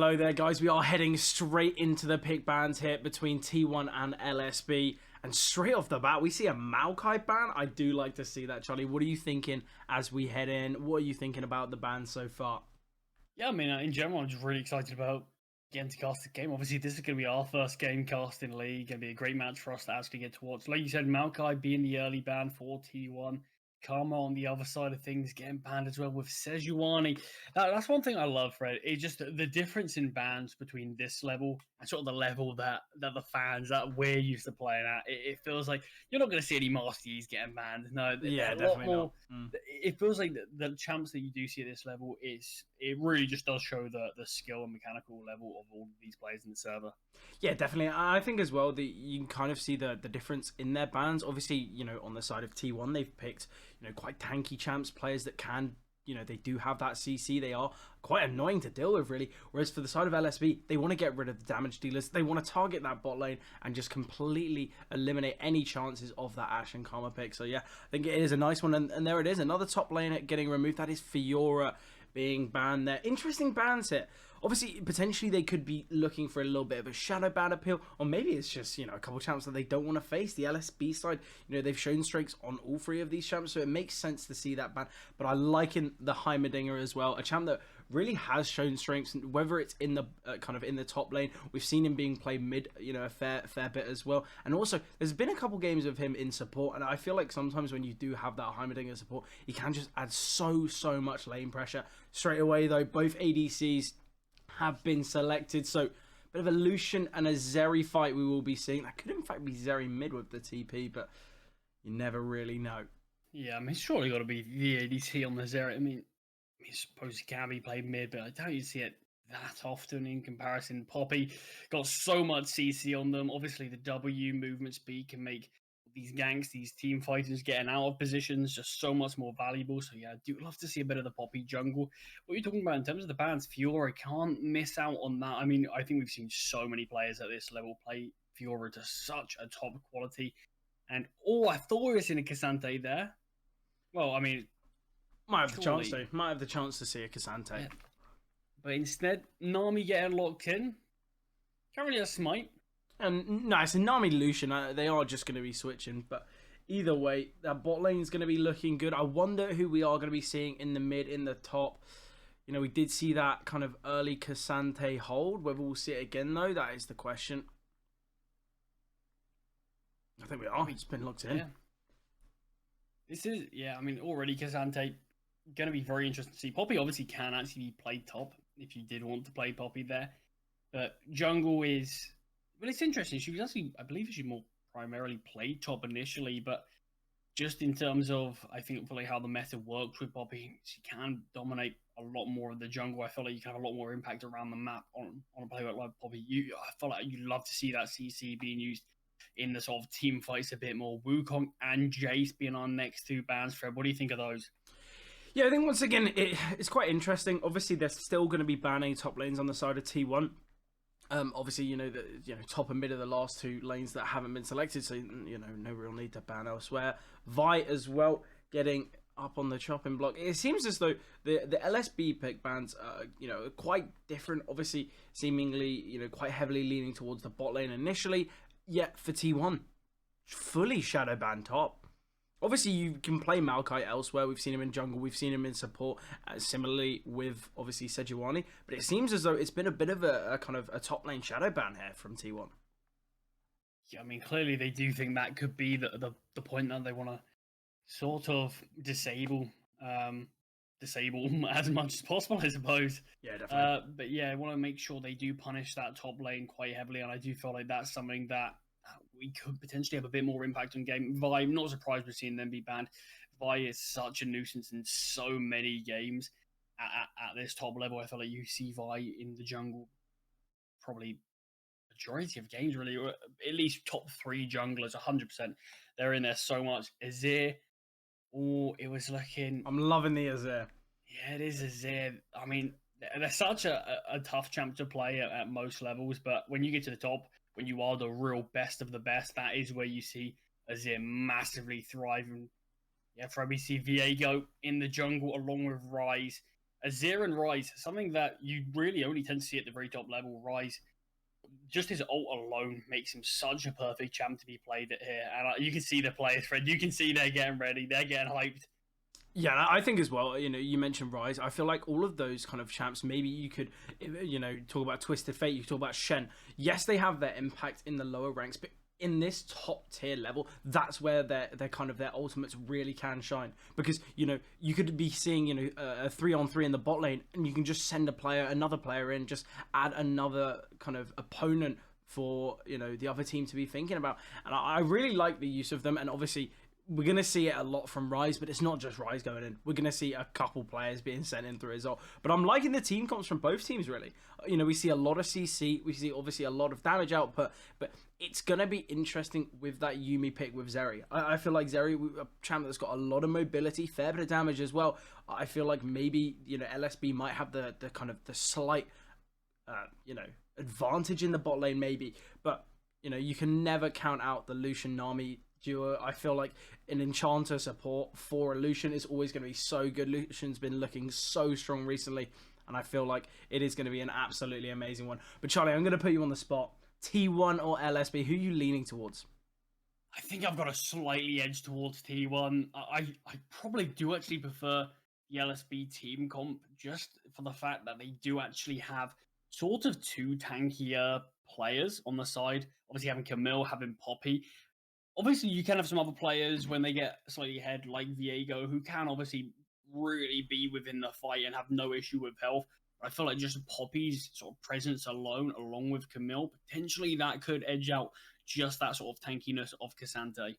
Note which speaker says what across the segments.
Speaker 1: Hello there, guys. We are heading straight into the pick bans here between T1 and LSB. And straight off the bat, we see a Maokai ban. I do like to see that, Charlie. What are you thinking as we head in? What are you thinking about the ban so far?
Speaker 2: Yeah, I mean, in general, I'm just really excited about getting to cast the game. Obviously, this is going to be our first game cast in League. Going to be a great match for us to actually get to watch. Like you said, Maokai being the early ban for T1. Karma on the other side of things getting banned as well with Sejuani. That's one thing I love, Fred. It's just the difference in bans between this level and sort of the level that the fans that we're used to playing at. It feels like you're not going to see any Master Yis getting banned. No,
Speaker 1: Yeah,
Speaker 2: a lot
Speaker 1: definitely
Speaker 2: more.
Speaker 1: not.
Speaker 2: It feels like the champs that you do see at this level it really just does show the skill and mechanical level of all of these players in the server.
Speaker 1: Yeah, definitely. I think as well that you can kind of see the difference in their bans. Obviously, on the side of T1, they've picked, quite tanky champs, players that can, they do have that CC. They are quite annoying to deal with, really. Whereas for the side of LSB, they want to get rid of the damage dealers. They want to target that bot lane and just completely eliminate any chances of that Ashe and Karma pick. So yeah, I think it is a nice one. And there it is, another top laner getting removed. That is Fiora being banned there. Interesting bans here. Obviously, potentially they could be looking for a little bit of a shadow ban appeal, or maybe it's just, a couple champs that they don't want to face. The LSB side, they've shown strengths on all three of these champs, so it makes sense to see that ban. But I liken the Heimerdinger as well, a champ that really has shown strengths, whether it's in the kind of in the top lane. We've seen him being played mid, a fair bit as well. And also, there's been a couple games of him in support, and I feel like sometimes when you do have that Heimerdinger support, he can just add so much lane pressure. Straight away, though, both ADCs have been selected, so bit of a Lucian and a Zeri fight we will be seeing. That could in fact be Zeri mid with the TP, but you never really know.
Speaker 2: Yeah, I mean, it's surely got to be the ADC on the Zeri. I mean, I suppose he can be played mid, but I doubt you see it that often in comparison. Poppy got so much CC on them. Obviously, the W movement speed can make these ganks, these team fighters getting out of positions just so much more valuable. So yeah, I do love to see a bit of the Poppy jungle. What you're talking about in terms of the bans, Fiora can't miss out on that. I mean, I think we've seen so many players at this level play Fiora to such a top quality. And I thought it was in a Cassante there. Well, I mean,
Speaker 1: might have the chance to see a Cassante. Yeah.
Speaker 2: But instead, Nami getting locked in. Can't really have smite.
Speaker 1: And no, it's a Nami Lucian. They are just going to be switching, but either way, that bot lane is going to be looking good. I wonder who we are going to be seeing in the mid, in the top. We did see that kind of early Cassante hold. Whether we'll see it again, though, that is the question. I think we are. It's been locked in.
Speaker 2: Yeah. This is, I mean, already Cassante going to be very interesting to see. Poppy obviously can actually be played top if you did want to play Poppy there. But jungle is... Well, it's interesting. She was actually, I believe she more primarily played top initially, but just in terms of, I think, really how the meta works with Poppy, she can dominate a lot more of the jungle. I feel like you can have a lot more impact around the map on a player like Poppy. I feel like you love to see that CC being used in the sort of team fights a bit more. Wukong and Jace being our next two bans. Fred, what do you think of those?
Speaker 1: Yeah, I think once again, it's quite interesting. Obviously, they're still going to be banning top lanes on the side of T1. Obviously, the top and mid are the last two lanes that haven't been selected, so no real need to ban elsewhere. Vi as well getting up on the chopping block. It seems as though the LSB pick bans are quite different. Obviously, seemingly quite heavily leaning towards the bot lane initially. Yet for T1, fully shadow ban top. Obviously, you can play Maokai elsewhere. We've seen him in jungle. We've seen him in support. Similarly with, obviously, Sejuani. But it seems as though it's been a bit of a kind of a top lane shadow ban here from T1.
Speaker 2: Yeah, I mean, clearly they do think that could be the point that they want to sort of disable as much as possible, I suppose.
Speaker 1: Yeah, definitely.
Speaker 2: But yeah, I want to make sure they do punish that top lane quite heavily. And I do feel like that's something that we could potentially have a bit more impact on game. Vi, I'm not surprised we're seeing them be banned. Vi is such a nuisance in so many games at this top level. I feel like you see Vi in the jungle probably majority of games, really, or at least top three junglers, 100%. They're in there so much. Azir, it was looking...
Speaker 1: I'm loving the Azir.
Speaker 2: Yeah, it is Azir. I mean, they're such a tough champ to play at most levels, but when you get to the top, when you are the real best of the best, that is where you see Azir massively thrive. And yeah, for me, see Viego in the jungle along with Ryze Azir and Ryze, something that you really only tend to see at the very top level. Ryze, just his ult alone makes him such a perfect champ to be played at here. And you can see the players, Fred. You can see they're getting ready. They're getting hyped.
Speaker 1: Yeah, I think as well, you mentioned Rise. I feel like all of those kind of champs, maybe you could, talk about Twisted Fate, you could talk about Shen. Yes, they have their impact in the lower ranks, but in this top tier level, that's where their kind of their ultimates really can shine. Because, you could be seeing, a 3-on-3 in the bot lane, and you can just send another player in, just add another kind of opponent for, the other team to be thinking about. And I really like the use of them, and obviously we're going to see it a lot from Rise, but it's not just Rise going in. We're going to see a couple players being sent in through as well. But I'm liking the team comps from both teams, really. We see a lot of CC. We see, obviously, a lot of damage output. But it's going to be interesting with that Yuumi pick with Zeri. I feel like Zeri, a champ that's got a lot of mobility, fair bit of damage as well. I feel like maybe, LSB might have the kind of the slight, advantage in the bot lane, maybe. But, you can never count out the Lucian-Nami duo. I feel like an Enchanter support for a Lucian is always going to be so good. Lucian's been looking so strong recently, and I feel like it is going to be an absolutely amazing one. But Charlie, I'm going to put you on the spot. T1 or LSB, who are you leaning towards?
Speaker 2: I think I've got a slightly edge towards T1. I probably do actually prefer the LSB team comp, just for the fact that they do actually have sort of two tankier players on the side. Obviously having Camille, having Poppy. Obviously, you can have some other players when they get slightly ahead, like Viego, who can obviously really be within the fight and have no issue with health. I feel like just Poppy's sort of presence alone, along with Camille, potentially that could edge out just that sort of tankiness of K'Sante.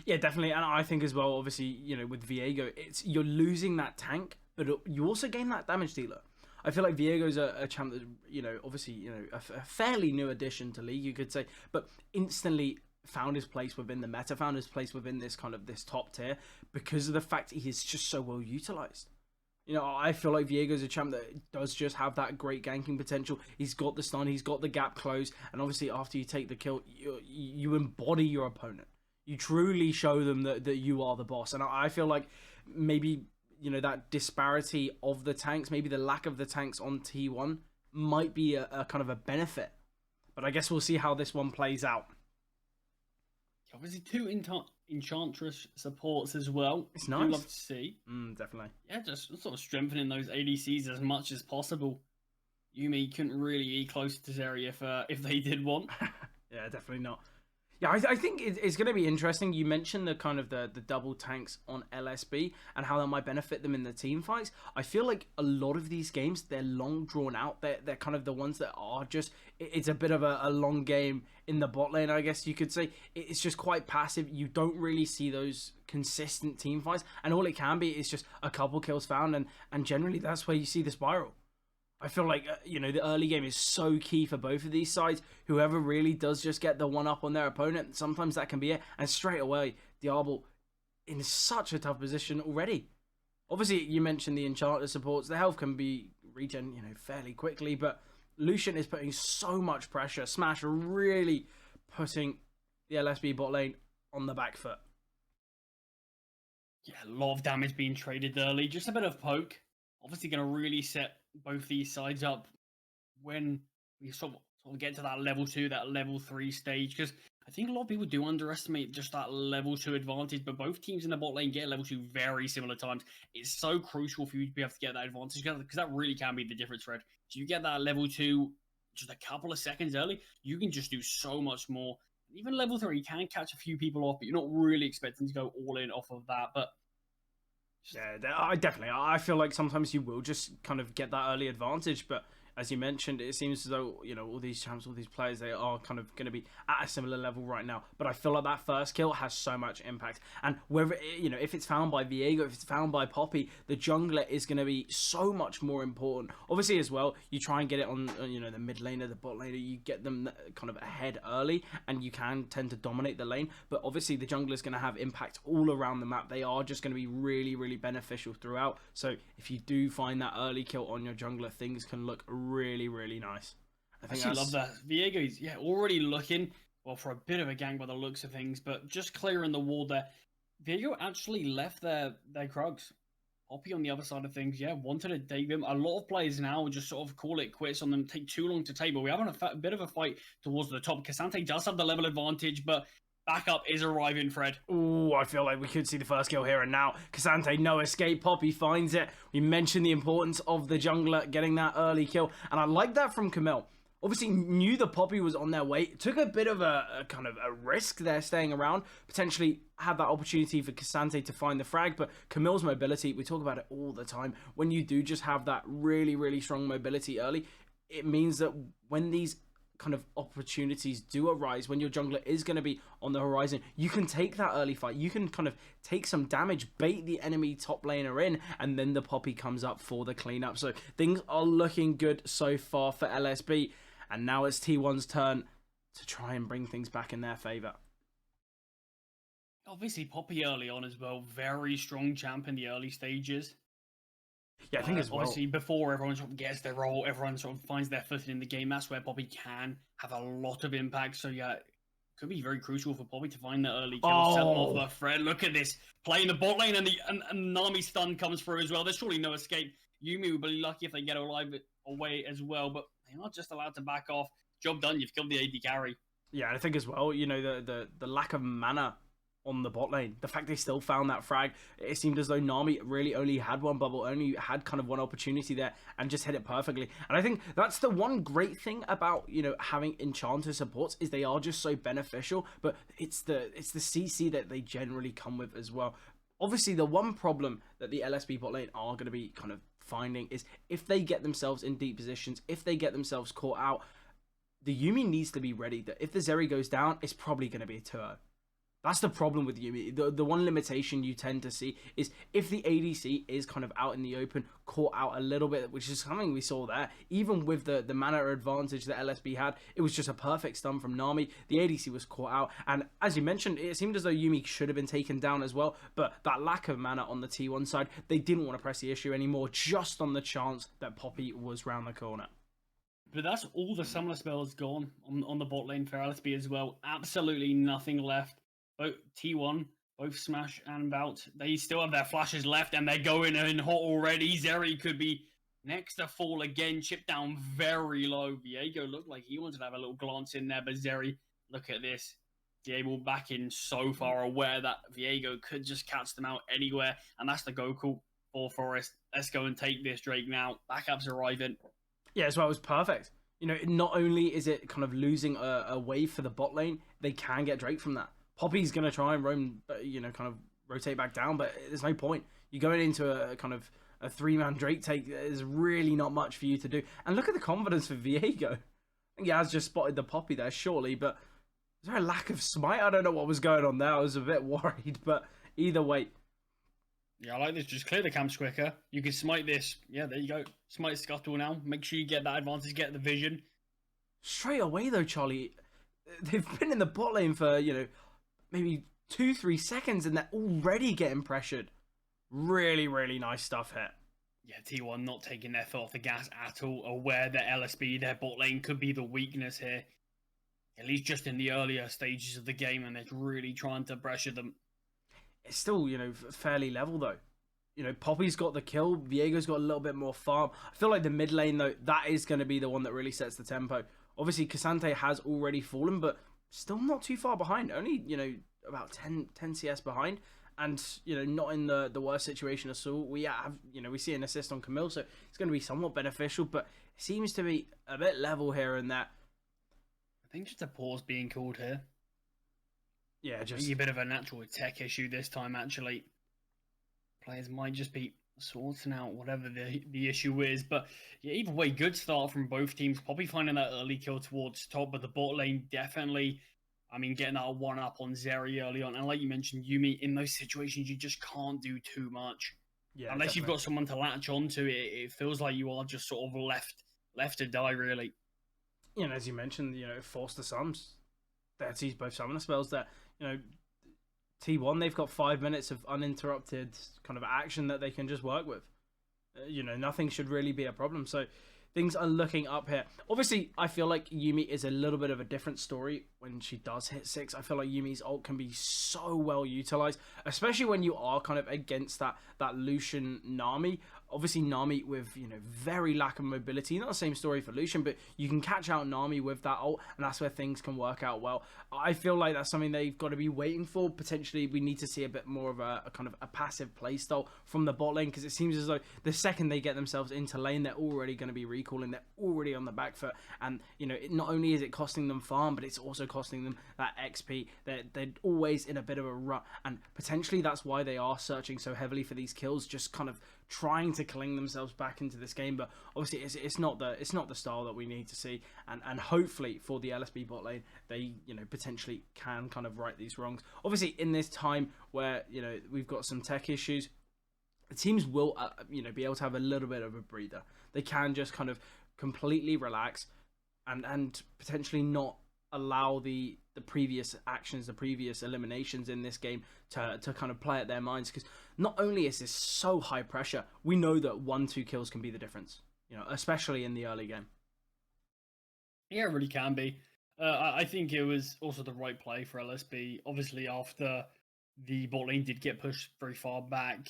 Speaker 1: Yeah, definitely. And I think as well, obviously, with Viego, you're losing that tank, but you also gain that damage dealer. I feel like Viego's a champ that, obviously, a fairly new addition to League, you could say, but instantly found his place within the meta, found his place within this kind of this top tier because of the fact he is just so well utilized. I feel like Viego's a champ that does just have that great ganking potential. He's got the stun, he's got the gap closed, and obviously after you take the kill, you embody your opponent. You truly show them that you are the boss. And I feel like maybe, that disparity of the tanks, maybe the lack of the tanks on T1 might be a kind of a benefit. But I guess we'll see how this one plays out.
Speaker 2: Obviously, two Enchantress supports as well.
Speaker 1: It's nice.
Speaker 2: I'd love to see.
Speaker 1: Definitely.
Speaker 2: Yeah, just sort of strengthening those ADCs as much as possible. Yuumi couldn't really be close to Zeri if they did want.
Speaker 1: Yeah, definitely not. Yeah, I think it's going to be interesting. You mentioned the kind of the double tanks on LSB and how that might benefit them in the team fights. I feel like a lot of these games, they're long drawn out. They're kind of the ones that are just, it's a bit of a long game in the bot lane, I guess you could say. It's just quite passive. You don't really see those consistent team fights. And all it can be is just a couple kills found. And generally, that's where you see the spiral. I feel like, the early game is so key for both of these sides. Whoever really does just get the one up on their opponent, sometimes that can be it. And straight away, Diablo in such a tough position already. Obviously, you mentioned the Enchanter supports. The health can be regen, fairly quickly. But Lucian is putting so much pressure. Smash really putting the LSB bot lane on the back foot.
Speaker 2: Yeah, a lot of damage being traded early. Just a bit of poke. Obviously going to really set both these sides up when we sort of get to that level 2, that level 3 stage. Because I think a lot of people do underestimate just that level 2 advantage, but both teams in the bot lane get level 2 very similar times. It's so crucial for you to be able to get that advantage because that really can be the difference, Fred. So you get that level 2 just a couple of seconds early, you can just do so much more. Even level 3, you can catch a few people off, but you're not really expecting to go all in off of that. But
Speaker 1: yeah, I feel like sometimes you will just kind of get that early advantage, but as you mentioned, it seems as though, all these champs, all these players, they are kind of going to be at a similar level right now. But I feel like that first kill has so much impact. And whether, if it's found by Viego, if it's found by Poppy, the jungler is going to be so much more important. Obviously, as well, you try and get it on, the mid laner, the bot laner, you get them kind of ahead early, and you can tend to dominate the lane. But obviously, the jungler is going to have impact all around the map. They are just going to be really, really beneficial throughout. So if you do find that early kill on your jungler, things can look really, really nice.
Speaker 2: I actually love that. Viego is already looking for a bit of a gang by the looks of things, but just clearing the wall there. Viego actually left their Krugs. Poppy on the other side of things, yeah, wanted to take them. A lot of players now just sort of call it quits on them, take too long to table. We're having a bit of a fight towards the top. K'Sante does have the level advantage, but backup is arriving, Fred.
Speaker 1: Ooh, I feel like we could see the first kill here and now. K'Sante, no escape. Poppy finds it. We mentioned the importance of the jungler getting that early kill, and I like that from Camille. Obviously knew the Poppy was on their way. Took a bit of a kind of a risk there staying around. Potentially had that opportunity for K'Sante to find the frag. But Camille's mobility, we talk about it all the time. When you do just have that really, really strong mobility early, it means that when these kind of opportunities do arise, when your jungler is going to be on the horizon, you can take that early fight. You can kind of take some damage, bait the enemy top laner in, and then the Poppy comes up for the cleanup. So things are looking good so far for LSB. And now it's T1's turn to try and bring things back in their favour.
Speaker 2: Obviously, Poppy early on as well. Very strong champ in the early stages.
Speaker 1: Yeah, I think as well.
Speaker 2: Obviously, before everyone sort of gets their role, everyone sort of finds their footing in the game. That's where Poppy can have a lot of impact. So yeah, it could be very crucial for Poppy to find the early kill. Set off the Fred. Look at this. Playing the bot lane, and the Nami stun comes through as well. There's surely no escape. Yumi will be lucky if they get away as well, but they're not just allowed to back off. Job done. You've killed the AD carry.
Speaker 1: Yeah, I think as well, you know, the lack of mana on the bot lane, the fact they still found that frag, it seemed as though Nami really only had one bubble, only had kind of one opportunity there, and just hit it perfectly. And I think that's the one great thing about, you know, having enchanter supports, is they are just so beneficial, but it's the CC that they generally come with as well. Obviously, the one problem that the LSB bot lane are going to be kind of finding is if they get themselves in deep positions, if they get themselves caught out, the Yuumi needs to be ready that if the Zeri goes down, it's probably going to be a 2-0. That's the problem with Yuumi. The one limitation you tend to see is if the ADC is kind of out in the open, caught out a little bit, which is something we saw there. Even with the mana advantage that LSB had, it was just a perfect stun from Nami. The ADC was caught out, and as you mentioned, it seemed as though Yuumi should have been taken down as well, but that lack of mana on the T1 side, they didn't want to press the issue anymore, just on the chance that Poppy was round the corner.
Speaker 2: But that's all the summoner spells gone on the bot lane for LSB as well. Absolutely nothing left. Both T1, both Smash and Bout, they still have their flashes left, and they're going in hot already. Zeri could be next to fall again, chipped down very low. Viego looked like he wanted to have a little glance in there, but Zeri, look at this. Diego back in so far aware that Viego could just catch them out anywhere, and that's the go call for Forest. Let's go and take this Drake now. Backup's arriving.
Speaker 1: Yeah, so it was perfect. You know, not only is it kind of losing a wave for the bot lane, they can get Drake from that. Poppy's going to try and roam, you know, kind of rotate back down, but there's no point. You're going into a kind of a 3-man Drake take. There's really not much for you to do. And look at the confidence for Viego. I think he has just spotted the Poppy there, surely, but is there a lack of smite? I don't know what was going on there. I was a bit worried, but either way.
Speaker 2: Yeah, I like this. Just clear the camps quicker. You can smite this. Yeah, there you go. Smite Scuttle now. Make sure you get that advantage, get the vision.
Speaker 1: Straight away, though, Charlie, they've been in the bot lane for, you know, maybe 2-3 seconds, and they're already getting pressured. Really, really nice stuff here.
Speaker 2: Yeah, T1 not taking their foot off the gas at all. Aware that LSB, their bot lane, could be the weakness here. At least just in the earlier stages of the game, and they're really trying to pressure them.
Speaker 1: It's still, you know, fairly level, though. You know, Poppy's got the kill. Viego's got a little bit more farm. I feel like the mid lane, though, that is going to be the one that really sets the tempo. Obviously, K'Sante has already fallen, but still not too far behind. Only, you know, about 10 CS behind. And, you know, not in the worst situation at all. We have, you know, we see an assist on Camille, so it's going to be somewhat beneficial, but it seems to be a bit level here and there.
Speaker 2: I think just a pause being called here.
Speaker 1: Yeah, just
Speaker 2: a bit of a natural tech issue this time, actually. Players might just be sorting out whatever the issue is. But yeah, either way, good start from both teams. Poppy finding that early kill towards top, but the bot lane definitely, I mean, getting that 1-up on Zeri early on. And like you mentioned, Yuumi, in those situations, you just can't do too much. Yeah, unless you've got someone to latch onto it, it feels like you are just sort of left to die, really.
Speaker 1: You know, as you mentioned, you know, force the sums. That sees both summoner spells that, you know, T1, they've got 5 minutes of uninterrupted kind of action that they can just work with. You know, nothing should really be a problem. So things are looking up here. Obviously, I feel like Yuumi is a little bit of a different story when she does hit 6. I feel like Yuumi's ult can be so well utilized, especially when you are kind of against that Lucian Nami. Obviously, Nami with, very lack of mobility. Not the same story for Lucian, but you can catch out Nami with that ult, and that's where things can work out well. I feel like that's something they've got to be waiting for. Potentially, we need to see a bit more of a kind of a passive playstyle from the bot lane, because it seems as though the second they get themselves into lane, they're already going to be recalling. They're already on the back foot, and not only is it costing them farm, but it's also costing them that XP. They're always in a bit of a rut, and potentially that's why they are searching so heavily for these kills, just kind of trying to cling themselves back into this game. But obviously it's not the style that we need to see, and hopefully for the LSB bot lane, they potentially can kind of right these wrongs. Obviously, in this time where we've got some tech issues, the teams will be able to have a little bit of a breather. They can just kind of completely relax and potentially not allow the previous actions, the previous eliminations in this game to kind of play at their minds, because not only is this so high pressure, we know that 1-2 kills can be the difference, especially in the early game.
Speaker 2: Yeah, it really can be. I think it was also the right play for LSB. Obviously, after the bot lane did get pushed very far back,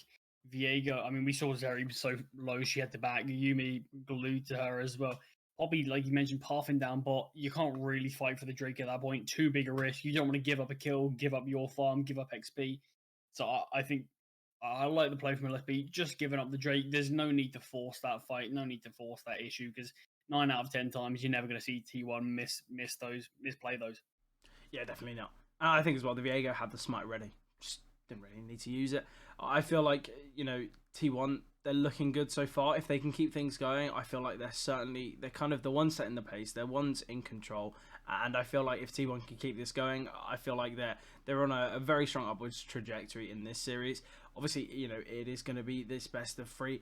Speaker 2: Viego, I mean, we saw Zeri was so low she had to back. Yuumi glued to her as well. Poppy, like you mentioned, pathing down bot, you can't really fight for the Drake at that point. Too big a risk. You don't want to give up a kill, give up your farm, give up XP. So I think I like the play from LSB. Just giving up the Drake. There's no need to force that fight. No need to force that issue, because 9 out of 10 times you're never going to see T1 misplay those.
Speaker 1: Yeah, definitely not. And I think as well, the Viego had the smite ready. Just didn't really need to use it. I feel like, T1, they're looking good so far. If they can keep things going, I feel like they're kind of the ones setting the pace. They're ones in control. And I feel like if T1 can keep this going, I feel like they're on a very strong upwards trajectory in this series. Obviously, it is going to be this best of 3.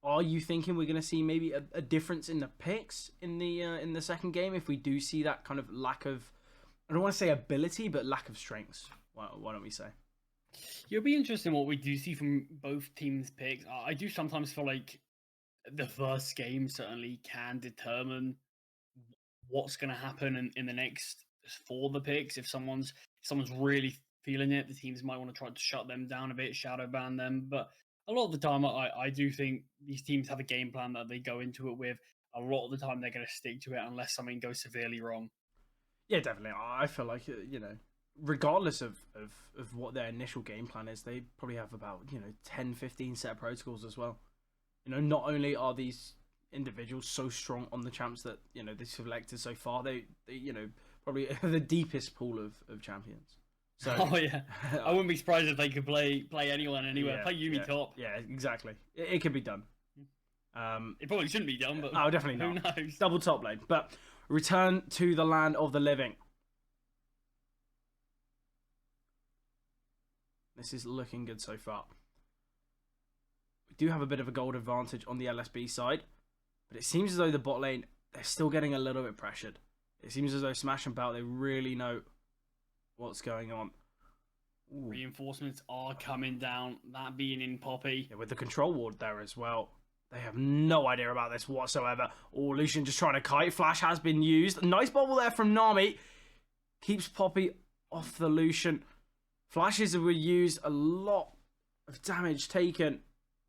Speaker 1: Are you thinking we're going to see maybe a difference in the picks in the second game if we do see that kind of lack of, I don't want to say ability, but lack of strengths? Why don't we say?
Speaker 2: It'll be interesting what we do see from both teams' picks. I do sometimes feel like the first game certainly can determine what's going to happen in the next for the picks. If someone's really feeling it, the teams might want to try to shut them down a bit, shadow ban them. But a lot of the time, I do think these teams have a game plan that they go into it with. A lot of the time, they're going to stick to it unless something goes severely wrong.
Speaker 1: Yeah, definitely. I feel like, regardless of what their initial game plan is, they probably have about 10, 15 set of protocols as well. Not only are these individuals so strong on the champs that they selected so far, they probably the deepest pool of champions. So
Speaker 2: oh yeah, I wouldn't be surprised if they could play anyone anywhere.
Speaker 1: Yeah,
Speaker 2: play Yuumi top.
Speaker 1: Yeah, exactly. It could be done.
Speaker 2: It probably shouldn't be done, but
Speaker 1: oh, definitely
Speaker 2: who
Speaker 1: not.
Speaker 2: knows?
Speaker 1: Double top lane, but return to the land of the living. This is looking good so far. We do have a bit of a gold advantage on the LSB side, but it seems as though the bot lane, they're still getting a little bit pressured. It seems as though Smash and Bout, they really know what's going on.
Speaker 2: Ooh. Reinforcements are coming down, that being in Poppy.
Speaker 1: Yeah, with the control ward there as well. They have no idea about this whatsoever. Oh, Lucian just trying to kite. Flash has been used. Nice bubble there from Nami. Keeps Poppy off the Lucian. Flashes were used, a lot of damage taken,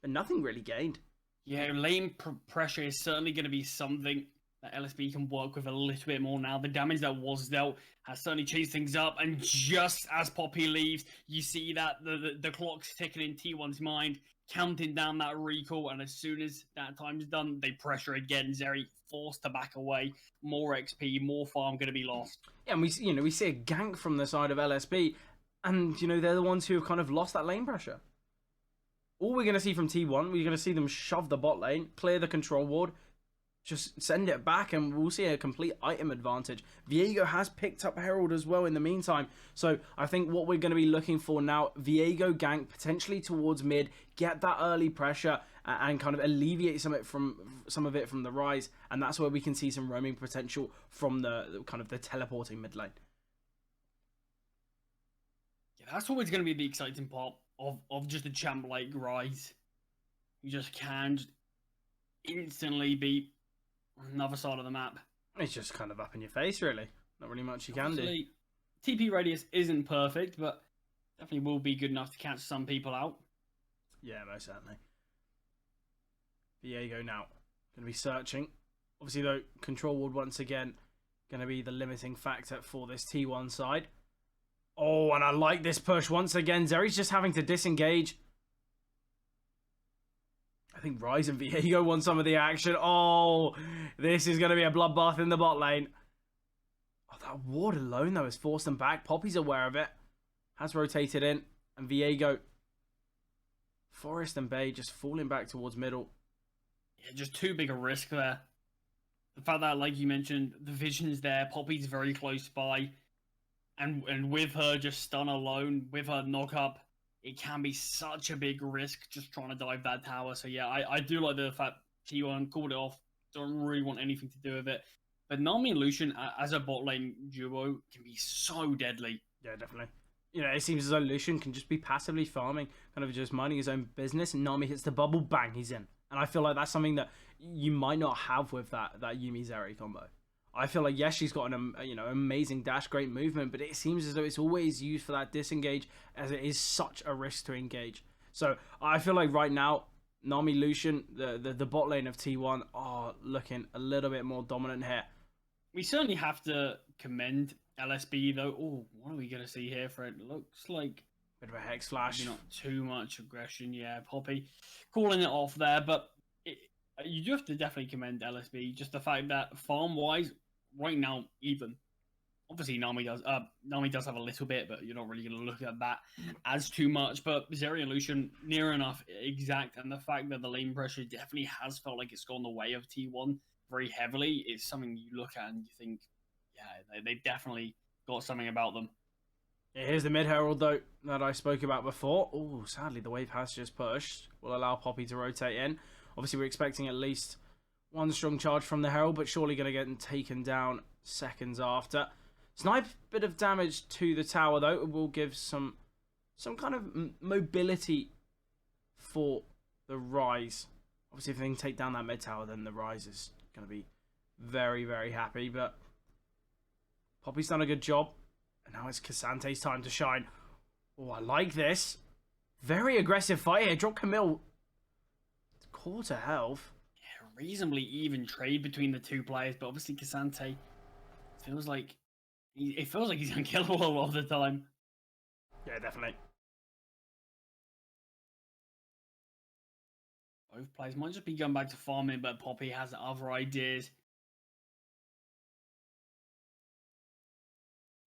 Speaker 1: but nothing really gained.
Speaker 2: Yeah, lane pressure is certainly going to be something that LSB can work with a little bit more now. The damage that was dealt has certainly changed things up, and just as Poppy leaves, you see that the clock's ticking in T1's mind, counting down that recall, and as soon as that time's done, they pressure again. Zeri forced to back away. More XP, more farm going to be lost.
Speaker 1: Yeah, and we see a gank from the side of LSB, and they're the ones who have kind of lost that lane pressure. All we're going to see from T1, we're going to see them shove the bot lane, clear the control ward, just send it back, and we'll see a complete item advantage. Viego has picked up Herald as well in the meantime. So I think what we're going to be looking for now, Viego gank potentially towards mid, get that early pressure and kind of alleviate some of it from the rise. And that's where we can see some roaming potential from the kind of the teleporting mid lane.
Speaker 2: Yeah, that's always going to be the exciting part of just a champ like Rise. You just can instantly be on another side of the map.
Speaker 1: It's just kind of up in your face, really. Not really much you can do.
Speaker 2: TP radius isn't perfect, but definitely will be good enough to catch some people out.
Speaker 1: Yeah, most certainly. Viego now going to be searching. Obviously, though, control ward once again going to be the limiting factor for this T1 side. Oh, and I like this push once again. Zeri's just having to disengage. I think Rise and Viego want some of the action. Oh, this is going to be a bloodbath in the bot lane. Oh, that ward alone, though, has forced them back. Poppy's aware of it. Has rotated in. And Viego, Forest and Bay just falling back towards middle.
Speaker 2: Yeah, just too big a risk there. The fact that, like you mentioned, the vision's there. Poppy's very close by. And with her just stun alone, with her knock up, it can be such a big risk just trying to dive that tower. So yeah, I do like the fact T1 called it off. Don't really want anything to do with it. But Nami and Lucian as a bot lane duo can be so deadly.
Speaker 1: Yeah, definitely. You know, it seems as though Lucian can just be passively farming, kind of just minding his own business, and Nami hits the bubble, bang, he's in. And I feel like that's something that you might not have with that Yuumi Zeri combo. I feel like, yes, she's got an amazing dash, great movement, but it seems as though it's always used for that disengage, as it is such a risk to engage. So I feel like right now, Nami Lucian, the bot lane of T1, are looking a little bit more dominant here.
Speaker 2: We certainly have to commend LSB though. Oh, what are we going to see here, Fred? Looks like
Speaker 1: bit of a hex flash.
Speaker 2: Maybe not too much aggression. Yeah, Poppy calling it off there, but you do have to definitely commend LSB. Just the fact that farm-wise, right now, even obviously Nami does have a little bit, but you're not really going to look at that as too much. But Zeri and Lucian near enough exact, and the fact that the lane pressure definitely has felt like it's gone the way of T1 very heavily is something you look at and you think, yeah, they definitely got something about them.
Speaker 1: Yeah, here's the mid herald though that I spoke about before. Oh, sadly the wave has just pushed. Will allow Poppy to rotate in. Obviously we're expecting at least one strong charge from the herald, but surely going to get taken down seconds after. Snipe bit of damage to the tower though. It will give some kind of mobility for the Rise. Obviously if they can take down that mid tower, then the Rise is going to be very, very happy. But Poppy's done a good job. And now it's Casante's time to shine. Oh, I like this. Very aggressive fight here. Drop Camille. Quarter health.
Speaker 2: Yeah, reasonably even trade between the two players, but obviously Casante feels like he's unkillable a lot of the time.
Speaker 1: Yeah, definitely.
Speaker 2: Both players might just be going back to farming, but Poppy has other ideas.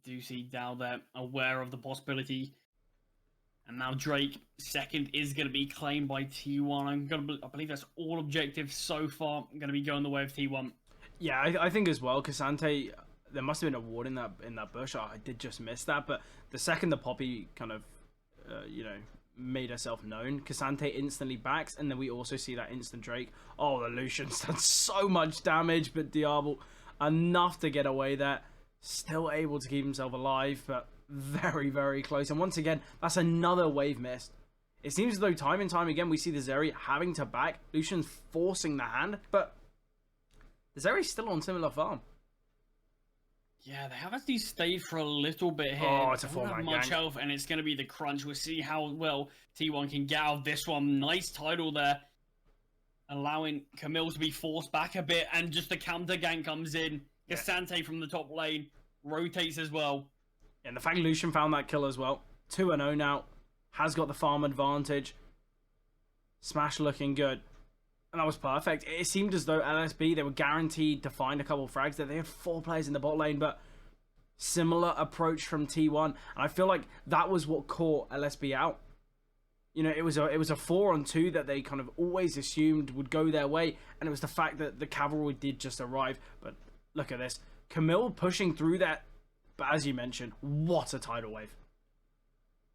Speaker 2: Do see Dow there aware of the possibility. And now Drake, second, is going to be claimed by T1. I believe that's all objectives so far. I'm going to be going the way of T1.
Speaker 1: Yeah, I think as well, Casante, there must have been a ward in that bush. I did just miss that. But the second the Poppy kind of, made herself known, Casante instantly backs. And then we also see that instant Drake. Oh, the Lucian's done so much damage. But Diablo, enough to get away there. Still able to keep himself alive, but very, very close. And once again, that's another wave missed. It seems as though time and time again we see the Zeri having to back. Lucian's forcing the hand, but the Zeri's still on similar farm.
Speaker 2: Yeah, they have actually stayed for a little bit here.
Speaker 1: Oh, it's a 4-man
Speaker 2: much
Speaker 1: gank.
Speaker 2: Health, and it's going to be the crunch. We'll see how well T1 can get out of this one. Nice title there. Allowing Camille to be forced back a bit, and just the counter gank comes in. Casante from the top lane rotates as well.
Speaker 1: And the fact Lucian found that kill as well. 2-0 now. Has got the farm advantage. Smash looking good. And that was perfect. It seemed as though LSB, they were guaranteed to find a couple of frags there. They had 4 players in the bot lane, but similar approach from T1. And I feel like that was what caught LSB out. You know, it was a 4-on-2 that they kind of always assumed would go their way. And it was the fact that the cavalry did just arrive. But look at this. Camille pushing through that. But as you mentioned, what a tidal wave.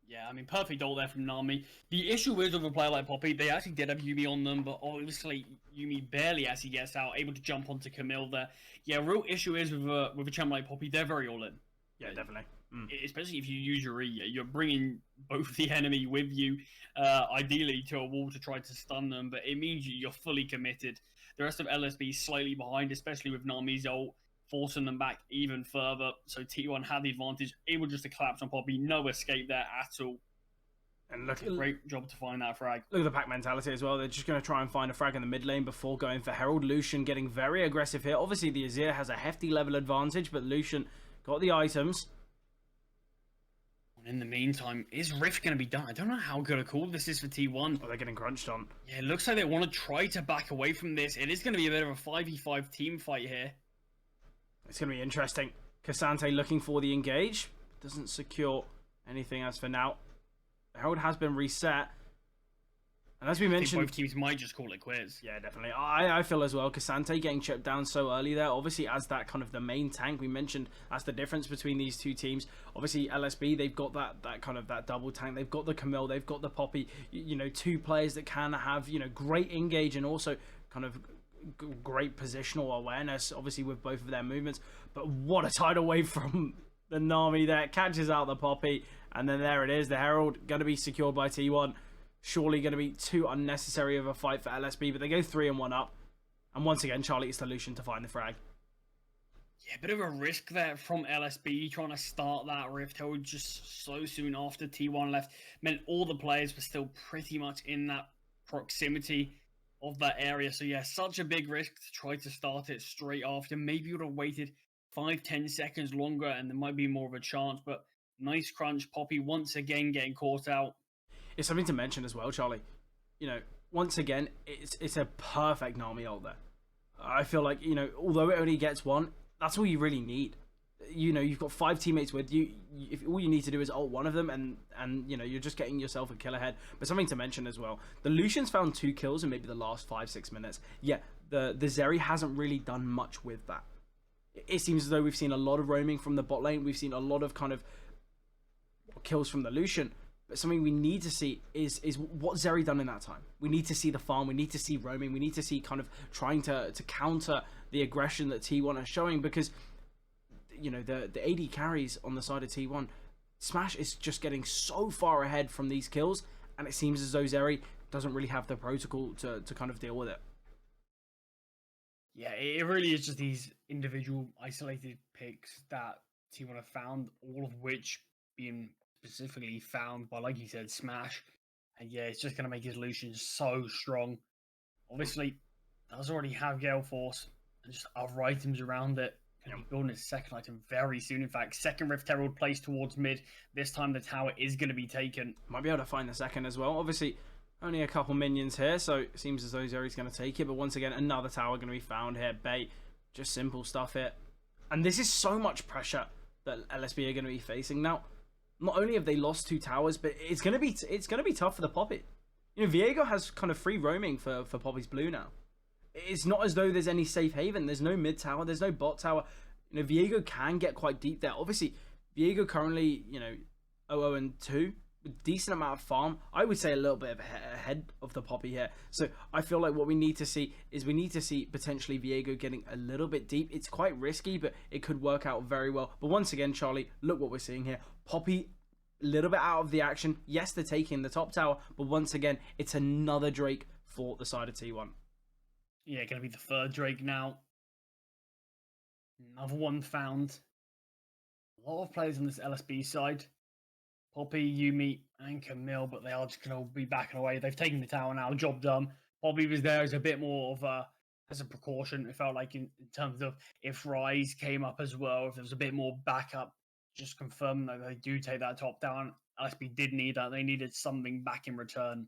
Speaker 2: Yeah, I mean, perfect ult there from Nami. The issue is with a player like Poppy, they actually did have Yuumi on them, but obviously Yuumi barely as he gets out, able to jump onto Camille there. Yeah, real issue is with a champ like Poppy, they're very all in.
Speaker 1: Yeah, definitely.
Speaker 2: Especially if you use your E, you're bringing both the enemy with you, ideally to a wall to try to stun them, but it means you're fully committed. The rest of LSB slightly behind, especially with Nami's ult forcing them back even further. So T1 had the advantage, able just to collapse on Poppy. No escape there at all.
Speaker 1: And look,
Speaker 2: great job to find that frag.
Speaker 1: Look at the pack mentality as well. They're just going to try and find a frag in the mid lane before going for Herald. Lucian getting very aggressive here. Obviously, the Azir has a hefty level advantage, but Lucian got the items.
Speaker 2: In the meantime, is Rift going to be done? I don't know how good a call this is for T1.
Speaker 1: Oh, they're getting crunched on.
Speaker 2: Yeah, it looks like they want to try to back away from this. It is going to be a bit of a 5v5 team fight here.
Speaker 1: It's going to be interesting. K'Sante looking for the engage. Doesn't secure anything as for now. Herald has been reset. And as we mentioned,
Speaker 2: both teams might just call it quits.
Speaker 1: Yeah, definitely. I feel as well. K'Sante getting chipped down so early there. Obviously, as that kind of the main tank, we mentioned that's the difference between these two teams. Obviously, LSB, they've got that kind of that double tank. They've got the Camille, they've got the Poppy. You know, two players that can have, you know, great engage and also kind of great positional awareness, obviously, with both of their movements. But what a tidal wave from the Nami there. Catches out the Poppy. And then there it is. The Herald going to be secured by T1. Surely going to be too unnecessary of a fight for LSB, but they go 3-1 up. And once again, Charlie, it's the Lucian to find the frag.
Speaker 2: Yeah, a bit of a risk there from LSB trying to start that Rift Herald just so soon after T1 left. Meant all the players were still pretty much in that proximity of that area. So yeah, such a big risk to try to start it straight after. Maybe you would have waited 5-10 seconds longer and there might be more of a chance, but nice crunch. Poppy once again getting caught out.
Speaker 1: It's something to mention as well, Charlie. You know, once again, it's a perfect Nami ult there. I feel like, you know, although it only gets one, that's all you really need. You know, you've got 5 teammates with you. If all you need to do is ult one of them, and you know, you're just getting yourself a kill ahead. But something to mention as well, the Lucian's found 2 kills in maybe the last 5-6 minutes. Yeah, the Zeri hasn't really done much with that. It seems as though we've seen a lot of roaming from the bot lane. We've seen a lot of kind of kills from the Lucian. But something we need to see is what Zeri done in that time. We need to see the farm. We need to see roaming. We need to see kind of trying to counter the aggression that T1 are showing, because, you know, the AD carries on the side of T1. Smash is just getting so far ahead from these kills, and it seems as though Zeri doesn't really have the protocol to kind of deal with it.
Speaker 2: Yeah, it really is just these individual isolated picks that T1 have found, all of which being specifically found by, like you said, Smash. And yeah, it's just going to make his Lucian so strong. Obviously, does already have Gale Force and just other items around it. Going to be building his second item very soon. In fact, second Rift Herald placed towards mid. This time the tower is going to be taken.
Speaker 1: Might be able to find the second as well. Obviously, only a couple minions here, so it seems as though Zeri's going to take it. But once again, another tower going to be found here. Bait, just simple stuff here. And this is so much pressure that LSB are going to be facing now. Not only have they lost 2 towers, but it's gonna be tough for the Poppy. You know, Viego has kind of free roaming for Poppy's blue now. It's not as though there's any safe haven. There's no mid tower. There's no bot tower. You know, Viego can get quite deep there. Obviously, Viego currently, you know, 0-2 with decent amount of farm. I would say a little bit of ahead of the Poppy here. So I feel like what we need to see is potentially Viego getting a little bit deep. It's quite risky, but it could work out very well. But once again, Charlie, look what we're seeing here. Poppy, a little bit out of the action. Yes, they're taking the top tower, but once again, it's another Drake for the side of T1.
Speaker 2: Yeah, going to be the 3rd Drake now. Another one found. A lot of players on this LSB side. Poppy, Yuumi, and Camille, but they are just going to be backing away. They've taken the tower now. Job done. Poppy was there as a bit more of as a precaution. It felt like in terms of if Rise came up as well, if there was a bit more backup, just confirm that they do take that top down. LSB did need that. They needed something back in return.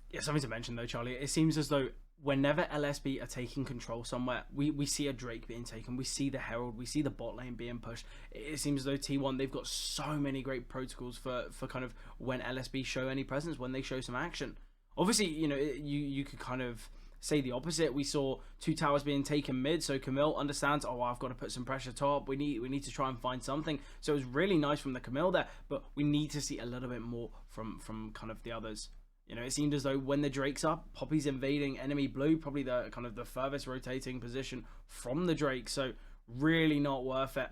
Speaker 1: Yeah, something to mention though, Charlie. It seems as though whenever LSB are taking control somewhere, we see a Drake being taken, we see the Herald, we see the bot lane being pushed. It seems as though T1, they've got so many great protocols for kind of when LSB show any presence, when they show some action. Obviously, you know, you could kind of say the opposite. We saw 2 towers being taken mid, so Camille understands, oh, I've got to put some pressure top. We need to try and find something. So it was really nice from the Camille there, but we need to see a little bit more from kind of the others. You know, it seemed as though when the Drake's up, Poppy's invading enemy blue, probably the kind of the furthest rotating position from the Drake. So really not worth it.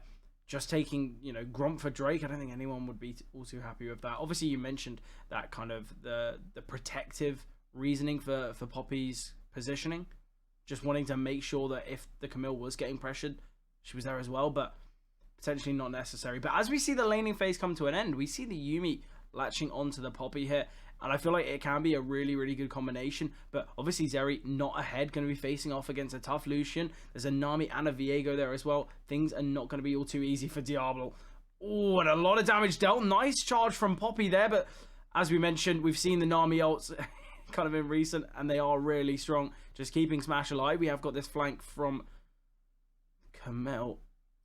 Speaker 1: Just taking, you know, Gromp for Drake, I don't think anyone would be all too happy with that. Obviously, you mentioned that kind of the protective reasoning for Poppy's positioning. just wanting to make sure that if the Camille was getting pressured, she was there as well, but potentially not necessary. But as we see the laning phase come to an end, we see the Yuumi latching onto the Poppy here, and I feel like it can be a really, really good combination. But obviously Zeri not ahead, going to be facing off against a tough Lucian. There's a Nami and a Viego there as well. Things are not going to be all too easy for Diablo. Oh, and a lot of damage dealt. Nice charge from Poppy there, but as we mentioned, we've seen the Nami ults kind of in recent, and they are really strong. Just keeping Smash alive. We have got this flank from Camille.